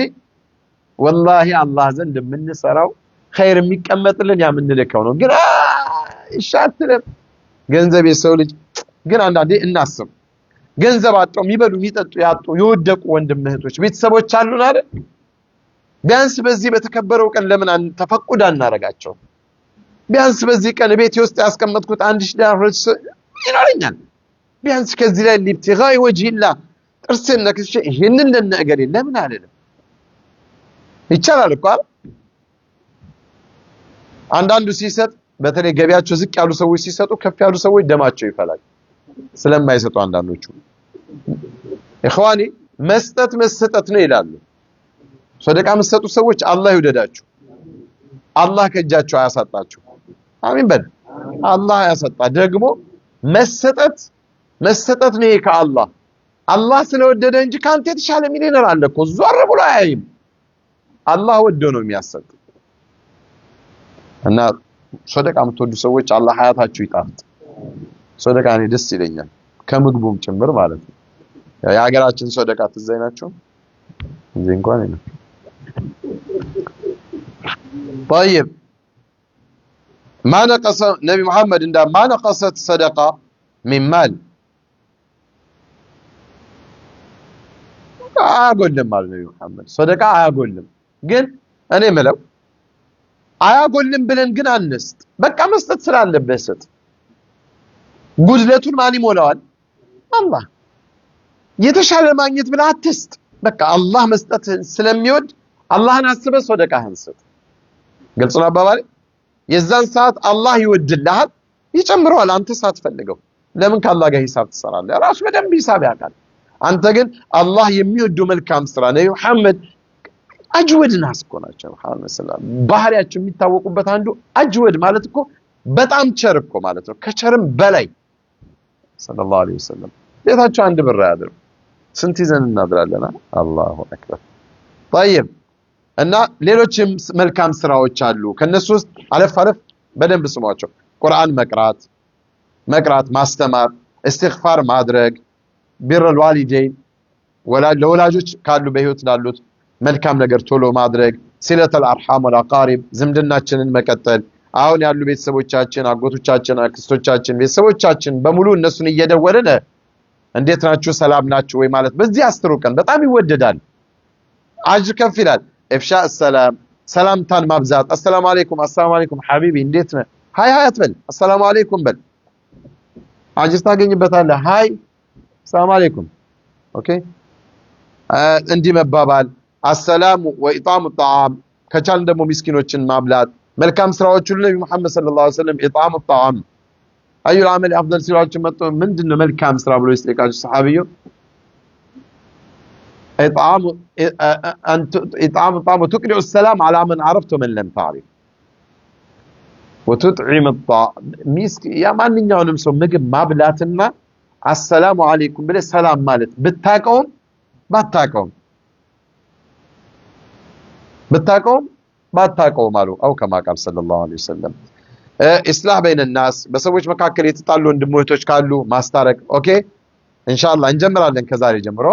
والله አላህ ዘንድ የምንሰራው ኸይር የሚቀመጥልን ያ ምንልከው ነው ግን ኢሻትለም ገንዘብ የሰው ልጅ ግን አንዳንዴ እናስብ ገንዘብ አጥተው የሚበሉ የሚጠጡ ያጡ የወደቁ ወንድም እህቶች ቤተሰቦች አሉን አይደል ቢያንስ በዚህ በተከበረው ቀን ለምን ተፈቁዳ እናረጋቸው ቢያንስ በዚህ ቀን ቤቴ ውስጥ ያስቀመጥኩት 1000 ዲናር ይኖረኛል ቢያንስ ከዚህ ላይ ሊብቲጋይ ወጅሂላ ጥርሴን ነክሼ ይሄንን ለነገር ለምን አይደለም ይቻላል እኮ አንዳንዱ ሲሰጥ በተለይ ገቢያቸው ዝቅ ያሉ ሰዎች ሲሰጡ ከፍ ያሉ ሰዎች ደማቸው ይፈላል ስለማይሰጡ አንዳንዶቹ ኢኽዋኒ መስጠት መሰጠት ነው ይላሉ ሰደቃ መስጠቱ ሰዎች አላህ ይወደዳችሁ አላህ ከእጃቸው አያሳጣችሁ አሚን በል አላህ ያሰጣ ደግሞ መሰጠት ነው ከአላህ አላህ ስለወደደ እንጂ ካንተ የተሻለ ሚሊዮነር አለ እኮ ዞር ብሎ አያይም አላህ ወዶ ነው የሚያሰጥ እና ሰደቃ የምትወዱ ሰዎች አላህ ሀያታችሁ ይጣፍጥ ሰደቃ ነው ደስ ይለኛል ከምግቡም ጭምር ማለት ነው የሀገራችን ሰደቃ ትዘይናችሁ እንጂ እንኳን ነው طيب ما نقص نبي محمد عند ما نقصت صدقه من مال አያጎልም ማለት ነብዩ መሐመድ ሰደቃ አያጎልም ግን እኔ ምለው አያጎልም ብለን ግን አንስጥ በቃ መስጠት ስላለበት ሰጥ ጉድለቱን ማን ይሞላዋል አላህ የተሻለ ማግኘት ብለህ አትስጥ በቃ አላህ መስጠት ስለሚወድ አላህን አስበህ ሰደቃህን ስጥ ግልጽ ነው አባባሌ የዛን ሰዓት አላህ ይወድልሃል ይጨምረዋል አንተ ሳትፈልገው ለምን ካላህ ጋር ሂሳብ ትሰራለህ ራሱ በደንብ ሂሳብ ያውቃል አንተ ግን አላህ የሚወደው መልካም ስራ ነው መሐመድ አጅወድ ናስ እኮ ናቸው መሐመድ ሰለላሁ ባህሪያቸው የሚታወቁበት አንዱ አጅወድ ማለት እኮ በጣም ቸር እኮ ማለት ነው ከቸርም በላይ ሰለላሁ ዐለይሂ ወሰለም ቤታቸው አንድ ብር ያድር ስንት ይዘን እናድራለና አላሁ አክበር طيب እና ሌሎችም መልካም ስራዎች አሉ ከነሱ ውስጥ አለፍ በደንብ ስሟቸው ቁርአን መቅራት ማስተማር እስትግፋር ማድረግ ቢር الوالدين ለወላጆች ካሉ በህይወት ላሉት መልካም ነገር ቶሎ ማድረግ ሲለተል አርሃም ወልአቃሪብ ዝምድናችንን መቀጠል አሁን ያሉ ቤተሰቦቻችን አጎቶቻችን አክስቶቻችን ቤተሰቦቻችን በሙሉ እነሱን እየደወለን እንዴት ናችሁ ሰላም ናችሁ ወይ ማለት በዚህ አስተሩቀን በጣም ይወደዳል አጅር ከፍ ይላል ኢፍሻ السلام ሰላምታን ማብዛት አሰላሙ አለይኩም ሐቢቢ እንዴት ነህ ሃይ አትበል አሰላሙ አለይኩም በል አጅር ታገኝበታለህ ሃይ ሰላም አለይኩም ኦኬ እንዲ መባባል السلام وإطعام الطعام ከቻል ደግሞ ምስኪኖችን ማብላት መልካም ስራዎች ሁሉ ነብዩ መሐመድ ሰለላሁ ዐለይሂ ወሰለም إطعام الطعام أي العمل أفضل ሲሏቸው መጥቶ ምንድነው መልካም ስራ ብሎ ይስጠይቃቸው ሰሃቢዩ إطعام الطعام وتقرئ السلام على من عرفت ومن لم تعرف وتطعم الطعام يا ማንኛውንም ሰው ምግብ ማብላትና السلام عليكم ብለ ሰላም ማለት ብታቀውም ባታቀውም አሉ አው ከማ ቃል ሰለላሁ ዐለይሂ ወሰለም ኢስላህ በይነ الناس በሰዎች መካከል የተጣሉ ወንድሞች ካሉ ማስታረቅ ኦኬ ኢንሻአላህ እንጀምራለን ከዛሬ ጀምሮ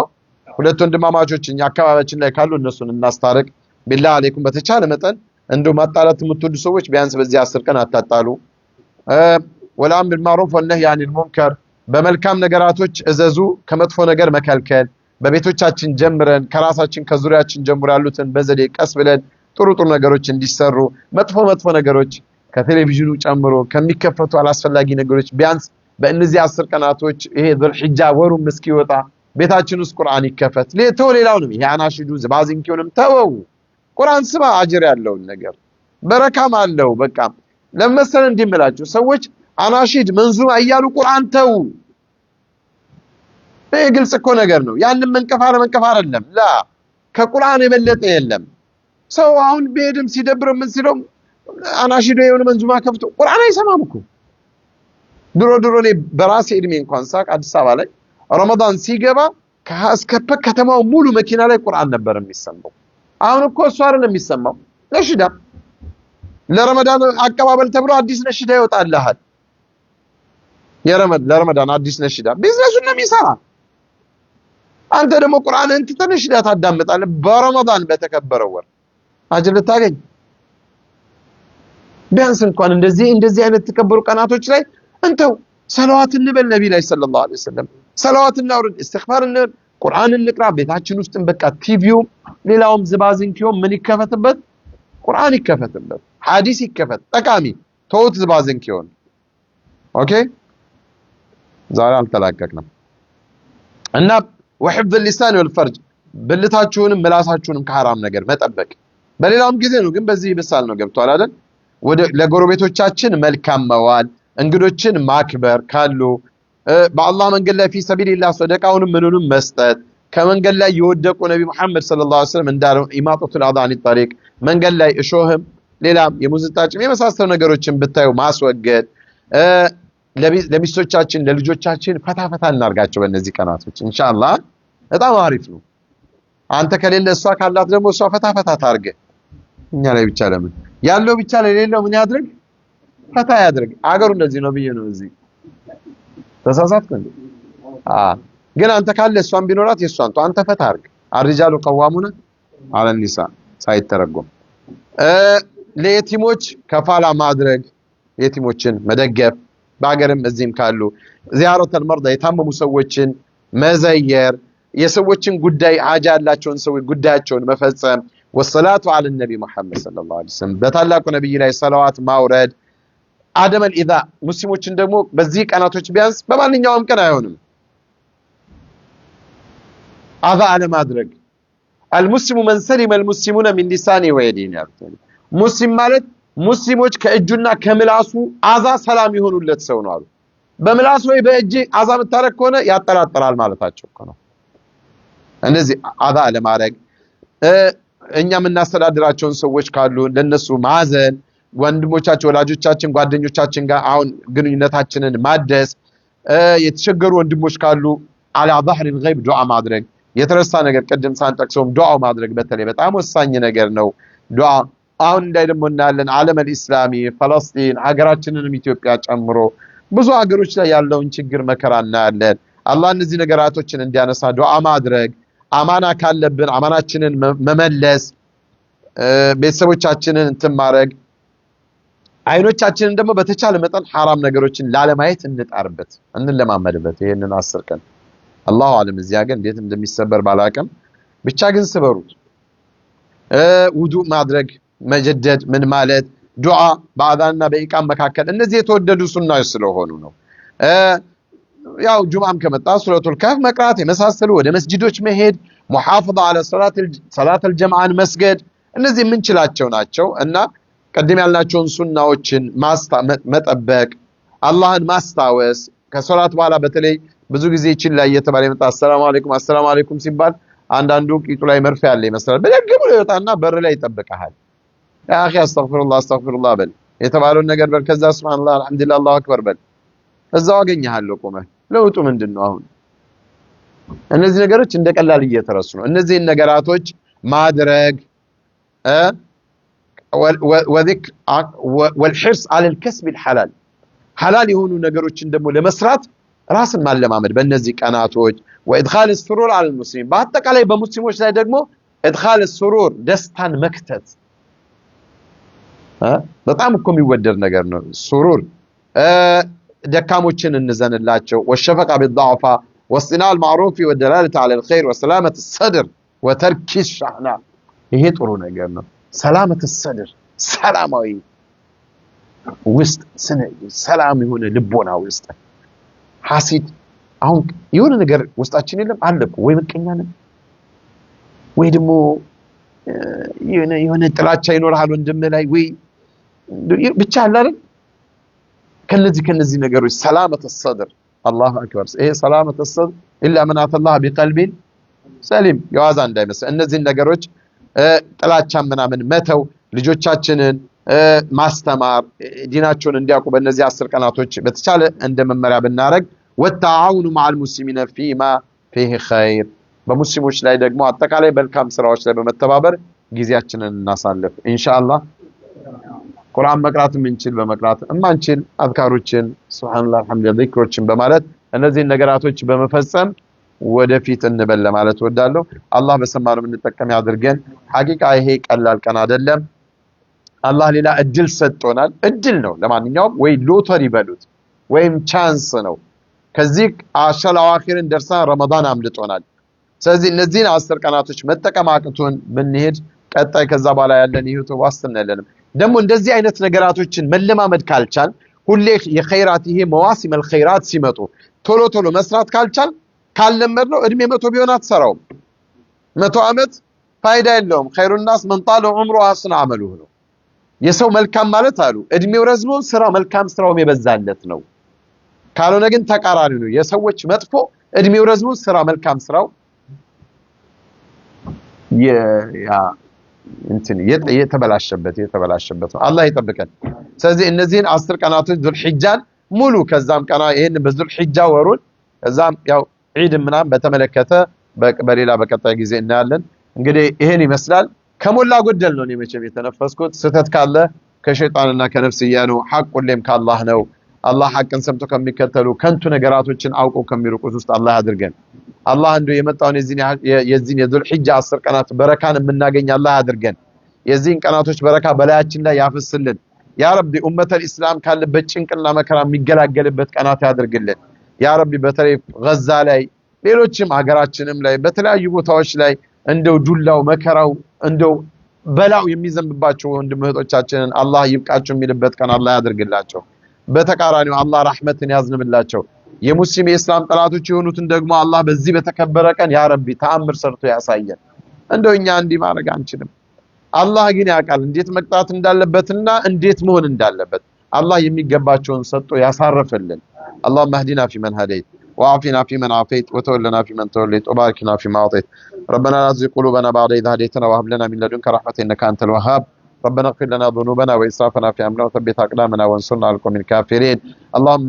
ሁለት ወንድማማቾች እኛ አካባቢያችን ላይ ካሉ እነሱን እናስታርቅ ቢላህ አለይኩም በተቻለ መጠን እንደው ማጣላት የምትወዱ ሰዎች ቢያንስ በዚህ 10 ቀን አታጣሉ ወላም بالمعروف والنهي عن المنكر በመልካም ነገራቶች እዘዙ ከመጥፎ ነገር መከልከል በቤቶቻችን ጀምረን ከራሳችን ከዙሪያችን ጀምሮ ያሉትን በዘዴ ቀስ ብለን ጥሩ ነገሮች እንዲሰሩ መጥፎ ነገሮች ከቴሌቪዥኑ ጨምሮ ከሚከፈቱ አላስፈላጊ ነገሮች ቢያንስ በእነዚህ 10 ቀናቶች ይሄ ዙልሂጃ ወሩ መስኪወጣ ቤታችን ውስጥ ቁርአን ይከፈት ሌላውንም ይሄ አናሽዱ ዝባዚንኪውንም ተወው ቁርአን ስማ አጅር ያለው ነገር በረካም አለው በቃ ለምሳሌ እንዲመላችሁ ሰዎች አናሽድ መንዙማ እያሉ ቁርአን ተው በግልጽ እኮ ነገር ነው ያንን መንቀፋር አይደለም ላ ከቁርአን የበለጠ የለም ሰው አሁን በሄድም ሲደብር ምን ሲለው አናሽዶ የሆነ መንዙማ ከፍቶ ቁርአን አይሰማም እኮ ድሮ እኔ በራሴ እድሜ እንኳን ሳቅ አዲስ አበባ ላይ ረመዳን ሲገባ ከአስከፈ ከተማው ሙሉ መኪና ላይ ቁርአን ነበር የሚሰማው አሁን እኮ እሱ አይደለም የሚሰማው ነሽዳ ለረመዳን አቀባበል ተብሎ አዲስ ነሽዳ ይወጣልሃል ለረመዳን አዲስ ነሽዳ ቢዝነሱን ነው የሚሰራ አንተ ደግሞ ቁርአንን ተነሽዳ ታዳምጣለህ በረመዳን በተከበረው ወር አጅር ልታገኝ ቢያንስ እንኳን እንደዚህ አይነት ተከበሩ ቀናቶች ላይ እንተው ሰላዋት እንበል ነብይ ላይ ሰለላሁ ዐለይሂ ወሰለም ሰላዋት እናውርድ እስትግፋር እንበል ቁርአን እንቅራ ቤታችን ውስጥ በቃ ቲቪው ሌላውም ዝባዝንኪው ምን ይከፈትበት ቁርአን ይከፈትበት ሐዲስ ይከፈት ጠቃሚ ተውት ዝባዝንኪው ኦኬ ዛሬ አልተላቀቅንም እና وحفظ اللسان والفرج ብልታችሁንም ምላሳችሁንም ከሐራም ነገር መጠበቅ በሌላም ጊዜ ነው ግን በዚህ ይብሳል ነው ገብቷል አይደል ወደ ለጎረቤቶቻችን መልካም መዋል እንግዶችን ማክበር ካሉ በአላህ መንገድ ላይ في سبيل الله صدقاውንም ምኑንም መስጠት ከመንገድ ላይ የወደቁ ነብይ መሐመድ ሰለላሁ ዐለይሂ ወሰለም እንዳለው ኢማጣቱል አዳን الطريق መንገድ ላይ እሾህም ሌላም የሙዝጣጭም የመሳሰሉ ነገሮችን ብታዩ ማስወገድ ለሚስቶቻችን ለልጆቻችን ፈታፈታ እናርጋቸው በእነዚህ ቀናቶች ኢንሻአላህ በጣም አሪፍ ነው አንተ ከሌለ እሷ ካላት ደግሞ እሷ ፈታፈታ ታርገ እኛ ላይ ብቻ ለምን ያለው ብቻ ለሌለው ምን ያድርግ ፈታ ያድርግ አገሩ እንደዚህ ነው ብዬ ነው እዚህ ተሳሳትኩ ግን አንተ ካለ እሷን ቢኖራት የሷን አንተ ፈታ አርግ الرجال قوامون على النساء ሳይተረጎም ለየቲሞች ከፋላ ማድረግ የቲሞችን መደገፍ በአገርም እዚህም ካሉ ዚያረተ المرضى የታመሙ ሰዎችን መዘየር የሰዎችን ጉዳይ አጃ ያላቸውን ሰዎች ጉዳያቸውን መፈጸም والصلاه على النبي محمد صلى الله عليه وسلم በታላቁ ነብይ ላይ ሰላዋት ማውረድ አደም الإذا ሙስሊሞችን ደግሞ በዚህ ቀናቶች ቢያንስ በማንኛውም ቀን አይሆንም አዛ አለ ማድረግ المسلم من سلم المسلمون من لسانه ويده ያሉት ሙስሊም ማለት ሙስሊሞች ከእጁና ከምላሱ አዛ ሰላም ይሆኑለት ሰው ነው አሉ በምላሱ ወይ በእጅ አዛ መታረክ ሆነ ያጠራጥራል ማለታቸው ነው እንደዚህ አዛ ለማድረግ እኛም እናስተዳድራቸውን ሰዎች ካሉ ለነሱ ማዘን ወንድሞቻችን ወላጆቻችን ጓደኞቻችን ጋር አሁን ግንኙነታችንን ማደስ የተቸገሩ ወንድሞች ካሉ على ظهر الغيب ዱዓ ማድረግ የተረሳ ነገር ቀደም ሳንጠቅሰውም ዱዓ ማድረግ በተለይ በጣም ወሳኝ ነገር ነው ዱዓ አሁን ላይ ደግሞ እናለን ዓለም الاسلامي ፍልስጤም ሀገራችንንም ኢትዮጵያ ጨምሮ ብዙ ሀገሮች ላይ ያለውን ችግር መከራ እናያለን አላህ እነዚህ ነገራቶችን እንዲያነሳ ዱዓ ማድረግ አማና ካለብን አማናችንን መመለስ ቤተሰቦቻችንን እንተማረግ አይኖቻችንን ደግሞ በተቻለ መጠን حرام ነገሮችን ላለማየት እንጣርበት እንለማመድበት ይሄንን 10 ቀን አላሁ አለም እዚያ ግን እንዴት እንደሚሰበር ባላቀም ብቻ ግን ስበሩት ውዱእ ማድረግ መጀደድ ምን ማለት ዱዓ በአዛንና በኢቃም መካከል እነዚህ የተወደዱ ሱናዎች ስለሆኑ ነው ያው ጁምዓም ከመጣ ሱረቱል ካፍ መቅራት የመሳሰሉ ወደ መስጂዶች መሄድ ሙሐፈዛ አለ ሰላት الجمعን መስገድ እነዚህ ምንችላቸው ናቸው እና ቀደም ያልናቸውን ሱናዎችን መጠበቅ አላህን ማስታወስ ከሶላት በኋላ በተለይ ብዙ ጊዜ ይችላል ላይ የተባለ መጣ አሰላሙ አለይኩም ሲባል አንዳንዱ ቂጡ ላይ መርፌ ያለ ይመስላል በደግሞ ይወጣና በር ላይ ይጠብቀሃል ያ اخي አስተግፊሩላህ በል የተባለው ነገር በል ከዛ ሱብሃንአላህ አልহামዱሊላህ አላሁ አክበር በል እዛው አገኘሃለሁ ቆመ ለውጡ ምንድነው አሁን እነዚህ ነገሮች እንደቀላል እየተረሱ ነው እነዚህ ነገራቶች ማድረግ وذكر والحرص على الكسب الحلال حلال የሆኑ ነገሮችን ደግሞ ለመስራት ራስን ማለማመድ በእነዚህ ቀናቶች وادخال السرور على المسلمين በአጠቃላይ በሙስሊሞች ላይ ደግሞ ادخال السرور ደስታን መክተት በጣም እኮ የሚወደድ ነገር ነው ሱሩር ደካሞችን እንዘንላቸው والشفقه بالضعفاء واصطناع المعروف والدلاله على الخير وسلامه الصدر وترك الشحناء ይሄ ጥሩ ነገር ነው سلامه الصدر ሰላማዊ ውስጥ ሰላም የሆነ ልቦና ውስጥ ሐሲድ አሁን የሆነ ነገር ውስጣችን የለም አለቁ ወይ መቀኛለን ወይ ደግሞ የሆነ ጥላቻ ይኖርሃል ወንድም ላይ ወይ ብቻ አይደል ከነዚህ ነገሮች ሰላመተ الصدر الله اكبر ይሄ ሰላመተ الصدر الا من اتى الله بقلب سليم ያዋዛ እንዳይመስል እነዚህ ነገሮች ጥላቻ ምናምን መተው ልጆቻችንን ማስተማር ዲናቸውን እንዲያውቁ በእነዚህ 10 ቀናቶች በተቻለ እንደመመሪያ ብናረግ ወተዓውኑ مع المسلمين فيما فيه خير በሙስሊሞች ላይ ደግሞ አጠቃላይ መልካም ስራዎች ላይ በመተባበር ጊዜያችንን እናሳልፍ ኢንሻአላህ ቁርአን መቅራት ምንችል በመቅራት እማንችል አዝካሮችን ሱብሃንአላህ አልহামዱሊላህ ዚክሮችን በማለት እነዚህ ነገራቶች በመፈጸም ወደፊት እንበል ማለት ወዳለው አላህ በሰማነው እንጠቀም ያድርገን ሐቂቃ ይሄ ቀላል ቀን አይደለም አላህ ሌላ እድል ሰጥቶናል እድል ነው ለማንኛውም ወይ ሎተሪ በሉት ወይም ቻንስ ነው ከዚህ አሸላው አኺርን ደርሳ ረመዳን አምልጦናል ስለዚህ እነዚህን 10 ቀናቶች መጠቀም አቅቶን ብንሄድ ቀጣይ ከዛ በኋላ ያለን ህይወት ዋስትና የለንም ደግሞ እንደዚህ አይነት ነገራቶችን መለማመድ ካልቻል ሁሌ የኸይራት ይሄ መዋሲም الخيرات ሲመጡ ቶሎ መስራት ካልቻል ካልለመድነው እድሜ 100 ቢሆን አትሰራውም 100 ዓመት ፋይዳ የለውም خير الناس من طال عمره حسن عمله ነው የሰው መልካም ማለት አሉ እድሜው ረዝሞ ስራ መልካም ስራው የበዛለት ነው ካልሆነ ግን ተቃራኒ ነው የሰዎች መጥፎ እድሜው ረዝሞ ስራ መልካም ስራው እንትን የተበላሸበት ነው አላህ ይጠብቀን ስለዚህ እነዚህን 10 ቀናቶች ዙልሂጃን ሙሉ ከዛም ቀና ይሄን በዙልሂጃ ወሩን ከዛም ያው ዒድ ምናም በተመለከተ በሌላ በቀጣይ ጊዜ እናያለን እንግዲህ ይሄን ይመስላል ከሞላ ጎደል ነው መቼም የተነፈስኩት ስተት ካለ ከሸይጣንና ከነፍስያ ነው ሐቅ ሁሌም ከአላህ ነው አላህ ሐቅን ሰምቶ ከሚከተሉ ከንቱ ነገራቶችን አውቀው ከሚርቁት ውስጥ አላህ አድርገን አላህ እንደው የመጣውን የዚህን የዙልሂጃ 10 ቀናት በረካን የምናገኝ አላህ አድርገን የዚህን ቀናቶች በረካ በላያችን ላይ ያፈስልን ያ ረቢ ኡመተል ኢስላም ካለበት ጭንቅና መከራ የሚገላገልበት ቀናት ያድርግልን ያ ረቢ በተለይ ጋዛ ላይ ሌሎችም ሀገራችንም ላይ በተለያዩ ቦታዎች ላይ እንደው ዱላው መከራው እንደው በላው የሚዘንብባቸው ወንድም እህቶቻችንን አላህ ይብቃቸው የሚልበት ቀን አላህ ያድርግላቸው በተቃራኒው አላህ ረህመትን ያዝንብላቸው የሙስሊም የእስላም ጠላቶች የሆኑትን ደግሞ አላህ በዚህ በተከበረ ቀን ያ ረቢ ተአምር ሰርቶ ያሳየን እንደው እኛ እንዲህ ማድረግ አንችልም አላህ ግን ያውቃል እንዴት መቅጣት እንዳለበትና እንዴት መሆን እንዳለበት አላህ የሚገባቸውን ሰጥቶ ያሳረፈልን اللهم اهدنا فيمن هديت وعافنا فيمن عافيت وتولنا فيمن توليت وبارك لنا فيما أعطيت ربنا لا تزغ قلوبنا بعد إذ هديتنا وهب لنا من لدنك رحمة إنك أنت الوهاب ربنا اغفر لنا ذنوبنا وإسرافنا في أمرنا وثبت أقدامنا وانصرنا على القوم الكافرين اللهم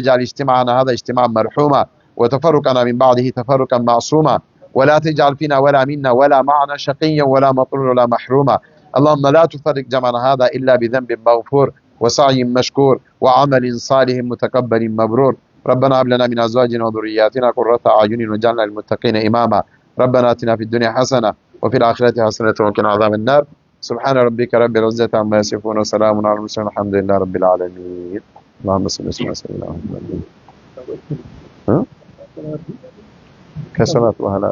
اجعل اجتماعنا هذا اجتماعا مرحوما وتفرقنا من بعده تفرقا معصوما ولا تجعل فينا ولا منا ولا معنا شقيا ولا مطرورا ولا محروما اللهم لا تفرق جمعنا هذا إلا بذنب مغفور وسعي مشكور وعمل صالح متقبل مبرور ربنا هب لنا من ازواجنا وذرياتنا قرة اعين واجعلنا للمتقين اماما ربنا اتنا في الدنيا حسنة وفي الآخرة حسنة وقنا عذاب النار سبحان ربك رب العزة عما يصفون وسلام على المرسلين الحمد لله رب العالمين اللهم صل وسلم على محمد كسرت وهلا